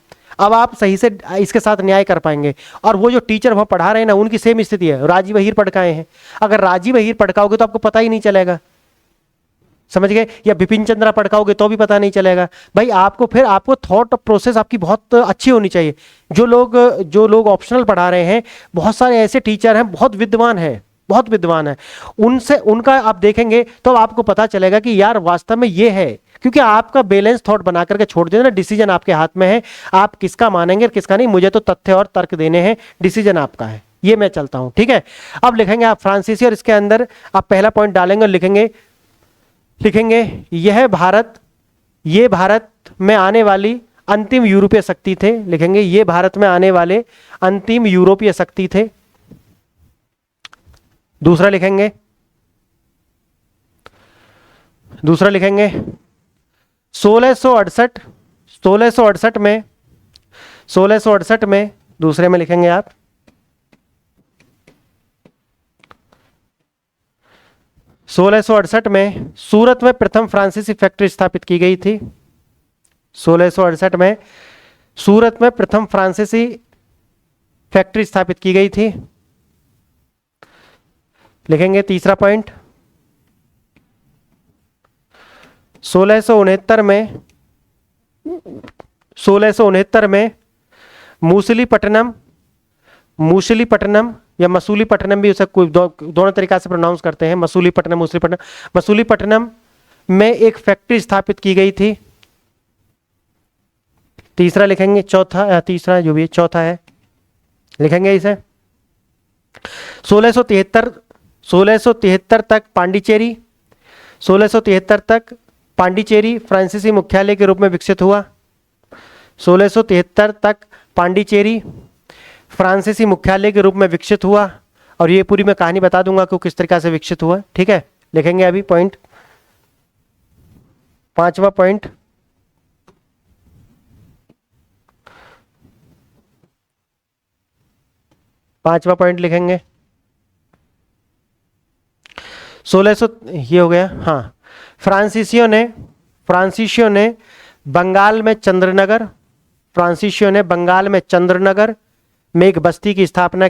अब आप सही से इसके साथ न्याय कर पाएंगे। और वो जो टीचर वहां पढ़ा रहे हैं ना, उनकी सेम स्थिति है, राजीव अहीर पढ़काए हैं। अगर राजीव अहीर पढ़काओगे तो आपको पता ही नहीं चलेगा, समझ गए? या बिपिन चंद्रा पढ़काओगे तो भी पता नहीं चलेगा। भाई आपको थॉट प्रोसेस आपकी बहुत अच्छी होनी चाहिए। जो लोग ऑप्शनल पढ़ा रहे हैं, बहुत सारे ऐसे टीचर हैं बहुत विद्वान हैं, बहुत विद्वान है। उनसे उनका आप देखेंगे तो आपको पता चलेगा कि यार वास्तव में ये है। क्योंकि आपका बैलेंस थॉट बना करके छोड़ देना, डिसीजन आपके हाथ में है, आप किसका मानेंगे और किसका नहीं। मुझे तो तथ्य और तर्क देने हैं, डिसीजन आपका है, ये मैं चलता हूं। ठीक है। अब लिखेंगे आप फ्रांसीसी, और इसके अंदर आप पहला पॉइंट डालेंगे और लिखेंगे ये भारत में आने वाली अंतिम यूरोपीय शक्ति थे। लिखेंगे ये भारत में आने वाले अंतिम यूरोपीय शक्ति थे। दूसरा लिखेंगे 1668 में दूसरे में लिखेंगे आप 1668 में सूरत में प्रथम फ्रांसीसी फैक्ट्री स्थापित की गई थी। 1668 में सूरत में प्रथम फ्रांसीसी फैक्ट्री स्थापित की गई थी। लिखेंगे तीसरा पॉइंट 1669 में मूसलीपट्टनम या मसूलीपट्टनम भी उसे दोनों तरीका से प्रोनाउंस करते हैं, मसूलीपट्टनम में एक फैक्ट्री स्थापित की गई थी। तीसरा लिखेंगे, तीसरा जो भी चौथा है लिखेंगे इसे 1673 तक पांडिचेरी फ्रांसीसी मुख्यालय के रूप में विकसित हुआ। 1673 तक पांडिचेरी फ्रांसीसी मुख्यालय के रूप में विकसित हुआ। और ये पूरी मैं कहानी बता दूंगा कि किस तरीके से विकसित हुआ। ठीक है। लिखेंगे अभी पॉइंट, पांचवा पॉइंट लिखेंगे 1600, ये हो गया। हाँ, फ्रांसीसियों ने बंगाल में चंद्रनगर में एक बस्ती की स्थापना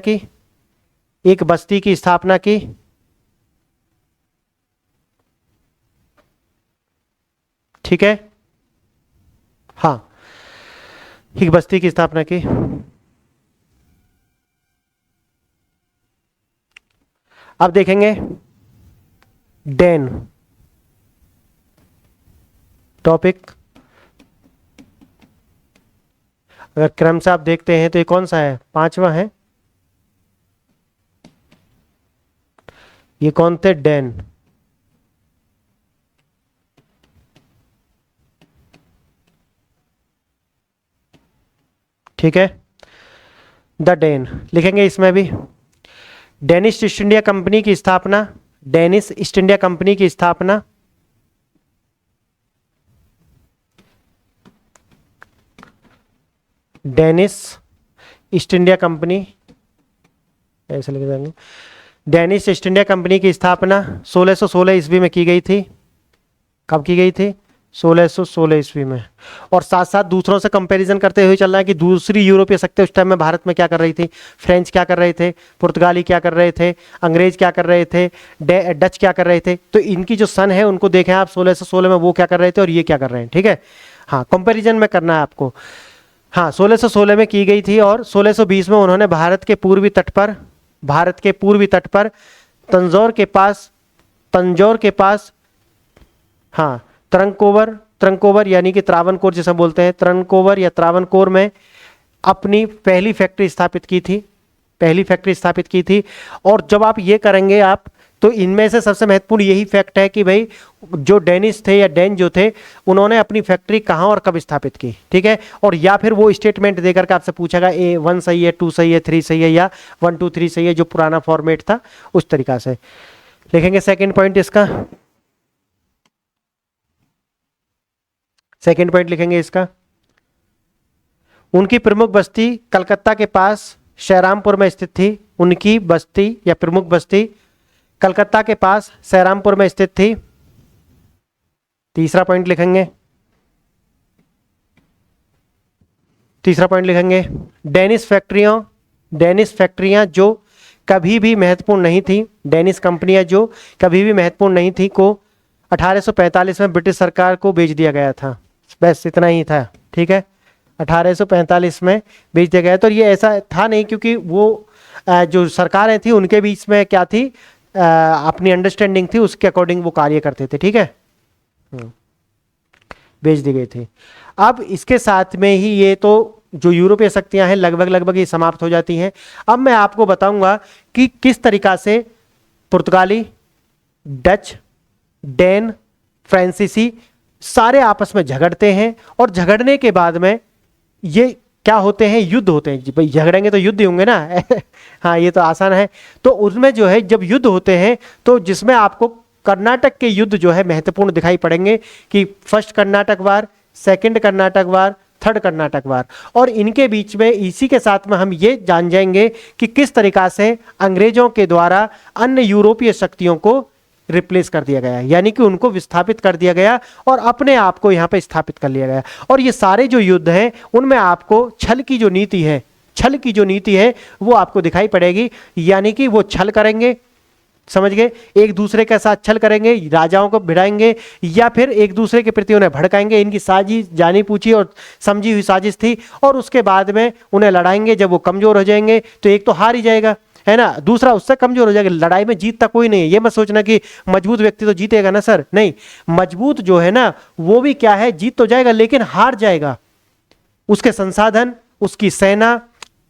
की। ठीक है। हाँ, एक बस्ती की स्थापना की। अब देखेंगे डेन टॉपिक। अगर क्रम से आप देखते हैं तो ये कौन सा है, पांचवा है। ये कौन थे, डैन। ठीक है, द डैन लिखेंगे इसमें भी। डेनिश ईस्ट इंडिया कंपनी की स्थापना, डेनिश ईस्ट इंडिया कंपनी की स्थापना डेनिश ईस्ट इंडिया कंपनी, ऐसे लिख देंगे। डेनिश ईस्ट इंडिया कंपनी की स्थापना 1616 ईस्वी में की गई थी। कब की गई थी, 1616 ईस्वी में। और साथ साथ दूसरों से कंपैरिजन करते हुए चल रहा है कि दूसरी यूरोपीय शक्ति उस टाइम में भारत में क्या कर रही थी। फ्रेंच क्या कर रहे थे, पुर्तगाली क्या कर रहे थे, अंग्रेज क्या कर रहे थे, डच क्या कर रहे थे। तो इनकी जो सन है उनको देखें आप, 1616 में वो क्या कर रहे थे और ये क्या कर रहे हैं। ठीक है, हाँ कंपेरिजन में करना है आपको। हाँ 1616 में की गई थी और 1620 में उन्होंने भारत के पूर्वी तट पर तंजौर के पास हाँ त्रंकोवर यानी कि त्रावणकोर जिसे बोलते हैं, त्रंकोवर या त्रावणकोर में अपनी पहली फैक्ट्री स्थापित की थी। और जब आप ये करेंगे आप, तो इनमें से सबसे महत्वपूर्ण यही फैक्ट है कि भाई जो डेनिश थे या डैन जो थे, उन्होंने अपनी फैक्ट्री कहाँ और कब स्थापित की। ठीक है, और या फिर वो स्टेटमेंट देकर के आपसे पूछेगा ए 1 सही है, 2 सही है, 3 सही है या 1 2 3 सही है, जो पुराना फॉर्मेट था उस तरीका से लिखेंगे। सेकेंड पॉइंट लिखेंगे इसका। उनकी प्रमुख बस्ती कलकत्ता के पास सैरामपुर में स्थित थी। उनकी बस्ती या प्रमुख बस्ती कलकत्ता के पास सैरामपुर में स्थित थी। तीसरा पॉइंट लिखेंगे डेनिश फैक्ट्रियां जो कभी भी महत्वपूर्ण नहीं थी, डेनिश कंपनियां जो कभी भी महत्वपूर्ण नहीं थी को 1845 में ब्रिटिश सरकार को बेच दिया गया था। बस इतना ही था। ठीक है, 1845 में बेच दिया गया। तो ये ऐसा था नहीं, क्योंकि वो जो सरकारें थी उनके बीच में क्या थी, अपनी अंडरस्टैंडिंग थी, उसके अकॉर्डिंग वो कार्य करते थे। ठीक है, बेच दी गई थी। अब इसके साथ में ही ये तो जो यूरोपीय शक्तियां हैं लगभग ये समाप्त हो जाती हैं। अब मैं आपको बताऊंगा कि किस तरीका से पुर्तगाली, डच, डैन, फ्रांसीसी सारे आपस में झगड़ते हैं और झगड़ने के बाद में ये क्या होते हैं, युद्ध होते हैं। भाई झगड़ेंगे तो युद्ध होंगे ना हाँ ये तो आसान है। तो उसमें जो है जब युद्ध होते हैं तो जिसमें आपको कर्नाटक के युद्ध जो है महत्वपूर्ण दिखाई पड़ेंगे कि फर्स्ट कर्नाटक वार, सेकंड कर्नाटक वार, थर्ड कर्नाटक वार। और इनके बीच में इसी के साथ में हम ये जान जाएंगे कि किस तरीका से अंग्रेजों के द्वारा अन्य यूरोपीय शक्तियों को रिप्लेस कर दिया गया, यानी कि उनको विस्थापित कर दिया गया और अपने आप को यहां पे स्थापित कर लिया गया। और ये सारे जो युद्ध हैं उनमें आपको छल की जो नीति है वो आपको दिखाई पड़ेगी। यानी कि वो छल करेंगे, समझ गए, एक दूसरे के साथ छल करेंगे, राजाओं को भिड़ाएंगे या फिर एक दूसरे के प्रति उन्हें भड़काएंगे। इनकी साजिश जानी पूछी और समझी हुई साजिश थी। और उसके बाद में उन्हें लड़ाएंगे। जब वो कमजोर हो जाएंगे तो एक तो हार ही जाएगा, है ना, दूसरा उससे कमजोर हो जाएगा। लड़ाई में जीतता कोई नहीं है। ये मत सोचना कि मजबूत व्यक्ति तो जीतेगा ना सर, नहीं, मजबूत जो है ना वो भी क्या है, जीत तो जाएगा लेकिन हार जाएगा। उसके संसाधन, उसकी सेना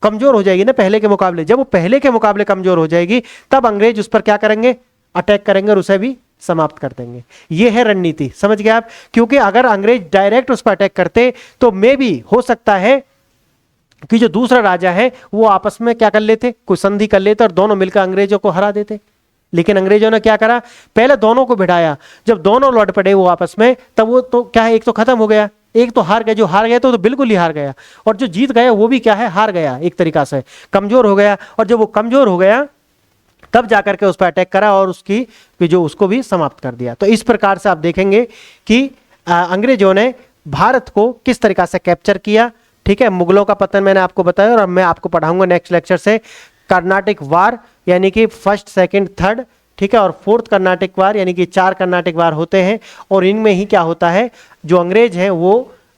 कमजोर हो जाएगी ना पहले के मुकाबले। जब वो पहले के मुकाबले कमजोर हो जाएगी तब अंग्रेज उस पर क्या करेंगे, अटैक करेंगे और उसे भी समाप्त कर देंगे। ये है रणनीति, समझ गए आप। क्योंकि अगर अंग्रेज डायरेक्ट उस पर अटैक करते तो मे भी हो सकता है कि जो दूसरा राजा है वो आपस में क्या कर लेते, कोई संधि कर लेते और दोनों मिलकर अंग्रेजों को हरा देते। लेकिन अंग्रेजों ने क्या करा, पहले दोनों को भिड़ाया। जब दोनों लड़ पड़े वो आपस में, तब वो तो क्या है, एक तो खत्म हो गया, एक तो हार गया। जो हार गया तो बिल्कुल ही हार गया, और जो जीत गया वो भी क्या है, हार गया, एक तरीका से कमजोर हो गया। और जब वो कमजोर हो गया तब जाकर के उस पर अटैक करा और उसको भी समाप्त कर दिया। तो इस प्रकार से आप देखेंगे कि अंग्रेजों ने भारत को किस तरीका से कैप्चर किया। ठीक है, मुगलों का पतन मैंने आपको बताया और अब मैं आपको पढ़ाऊंगा नेक्स्ट लेक्चर से कर्नाटिक वार, यानी कि फर्स्ट, सेकंड, थर्ड, ठीक है, और फोर्थ कर्नाटिक वार, यानी कि 4 कर्नाटिक वार होते हैं। और इनमें ही क्या होता है, जो अंग्रेज हैं वो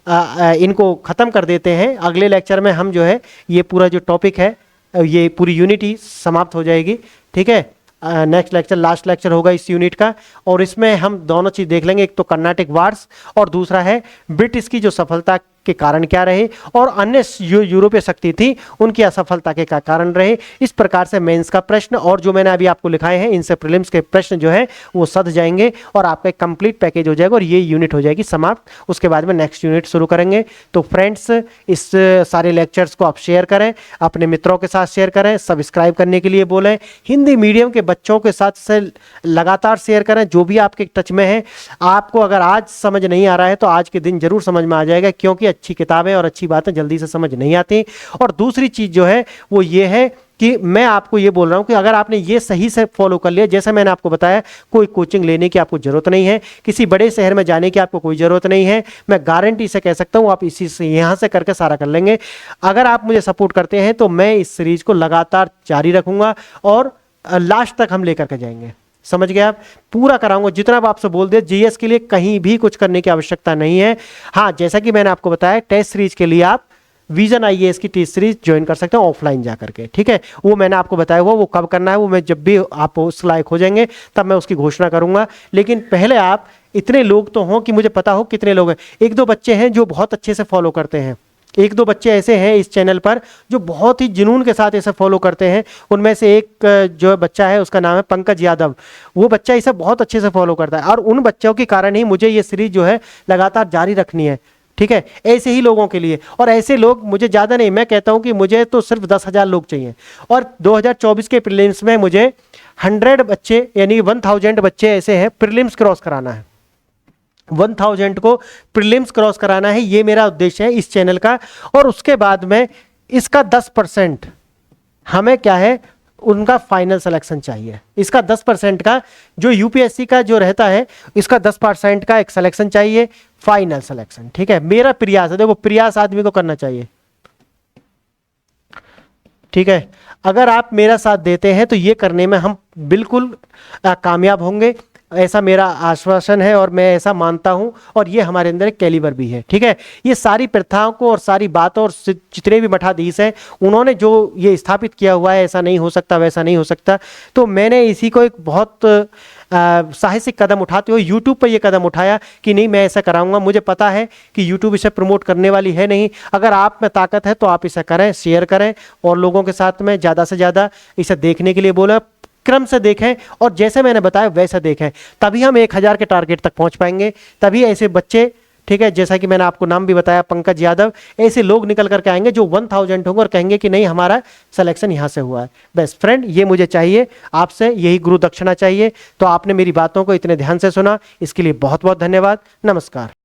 इनको खत्म कर देते हैं। अगले लेक्चर में हम जो है ये पूरा जो टॉपिक है, ये पूरी यूनिट समाप्त हो जाएगी। ठीक है, नेक्स्ट लेक्चर लास्ट लेक्चर होगा इस यूनिट का, और इसमें हम दोनों चीज देख लेंगे। एक तो कर्नाटिक वार्स और दूसरा है ब्रिटिश की जो सफलता के कारण क्या रहे और अन्य जो यूरोपीय शक्ति थी उनकी असफलता के क्या कारण रहे। इस प्रकार से मेंस का प्रश्न और जो मैंने अभी आपको लिखाए हैं इनसे प्रीलिम्स के प्रश्न जो है वो सध जाएंगे और आपका एक कंप्लीट पैकेज हो जाएगा और ये यूनिट हो जाएगी समाप्त। उसके बाद में नेक्स्ट यूनिट शुरू करेंगे। तो फ्रेंड्स, इस सारे लेक्चर्स को आप शेयर करें, अपने मित्रों के साथ शेयर करें, सब्सक्राइब करने के लिए बोलें, हिंदी मीडियम के बच्चों के साथ से लगातार शेयर करें जो भी आपके टच में है। आपको अगर आज समझ नहीं आ रहा है तो आज के दिन जरूर समझ में आ जाएगा, क्योंकि अच्छी किताबें और अच्छी बातें जल्दी से समझ नहीं आती। और दूसरी चीज जो है वो ये है कि मैं आपको ये बोल रहा हूं कि अगर आपने ये सही से फॉलो कर लिया, जैसे मैंने आपको बताया, कोई कोचिंग लेने की आपको जरूरत नहीं है, किसी बड़े शहर में जाने की आपको कोई जरूरत नहीं है। मैं गारंटी से कह सकता हूं आप इसी से यहां से करके सारा कर लेंगे। अगर आप मुझे सपोर्ट करते हैं तो मैं इस सीरीज को लगातार जारी रखूंगा और लास्ट तक हम लेकर के जाएंगे। समझ गए आप? पूरा कराऊंगा जितना आप आपसे बोल दिया। जीएस के लिए कहीं भी कुछ करने की आवश्यकता नहीं है। हाँ, जैसा कि मैंने आपको बताया, टेस्ट सीरीज के लिए आप विजन आईएएस की टेस्ट सीरीज ज्वाइन कर सकते हैं ऑफलाइन जाकर के। ठीक है, वो मैंने आपको बताया हुआ, वो कब करना है वो मैं जब भी आप उस लायक हो जाएंगे तब मैं उसकी घोषणा करूंगा। लेकिन पहले आप इतने लोग तो हों कि मुझे पता हो कितने लोग हैं। एक दो बच्चे हैं जो बहुत अच्छे से फॉलो करते हैं, एक दो बच्चे ऐसे हैं इस चैनल पर जो बहुत ही जुनून के साथ इसे फॉलो करते हैं। उनमें से एक जो बच्चा है उसका नाम है पंकज यादव। वो बच्चा इसे बहुत अच्छे से फॉलो करता है और उन बच्चों के कारण ही मुझे ये सीरीज जो है लगातार जारी रखनी है। ठीक है, ऐसे ही लोगों के लिए, और ऐसे लोग मुझे ज़्यादा नहीं, मैं कहता हूं कि मुझे तो सिर्फ 10,000 लोग चाहिए और 2024 के प्रीलिम्स में मुझे 100 बच्चे यानी 1000 बच्चे ऐसे हैं प्रीलिम्स क्रॉस कराना है। 1000 को प्रीलिम्स क्रॉस कराना है, ये मेरा उद्देश्य है इस चैनल का। और उसके बाद में इसका 10% हमें क्या है, उनका फाइनल सिलेक्शन चाहिए। इसका 10% का जो यूपीएससी का जो रहता है, इसका 10% का एक सिलेक्शन चाहिए, फाइनल सिलेक्शन। ठीक है, मेरा प्रयास है, देखो प्रयास आदमी को करना चाहिए। ठीक है, अगर आप मेरा साथ देते हैं तो ये करने में हम बिल्कुल कामयाब होंगे, ऐसा मेरा आश्वासन है और मैं ऐसा मानता हूं और ये हमारे अंदर एक कैलिबर भी है। ठीक है, ये सारी प्रथाओं को और सारी बातों और जितने भी मठाधीश हैं उन्होंने जो ये स्थापित किया हुआ है, ऐसा नहीं हो सकता वैसा नहीं हो सकता, तो मैंने इसी को एक बहुत साहसिक कदम उठाते हुए यूट्यूब पर ये कदम उठाया कि नहीं मैं ऐसा कराऊंगा। मुझे पता है कि यूट्यूब इसे प्रमोट करने वाली है नहीं, अगर आप में ताकत है तो आप इसे करें, शेयर करें और लोगों के साथ में ज़्यादा से ज़्यादा इसे देखने के लिए बोला, क्रम से देखें और जैसे मैंने बताया वैसा देखें, तभी हम 1000 के टारगेट तक पहुंच पाएंगे। तभी ऐसे बच्चे, ठीक है, जैसा कि मैंने आपको नाम भी बताया पंकज यादव, ऐसे लोग निकल करके आएंगे जो 1000 होंगे और कहेंगे कि नहीं हमारा सिलेक्शन यहाँ से हुआ है। बेस्ट फ्रेंड, ये मुझे चाहिए, आपसे यही गुरु दक्षिणा चाहिए। तो आपने मेरी बातों को इतने ध्यान से सुना, इसके लिए बहुत बहुत धन्यवाद। नमस्कार।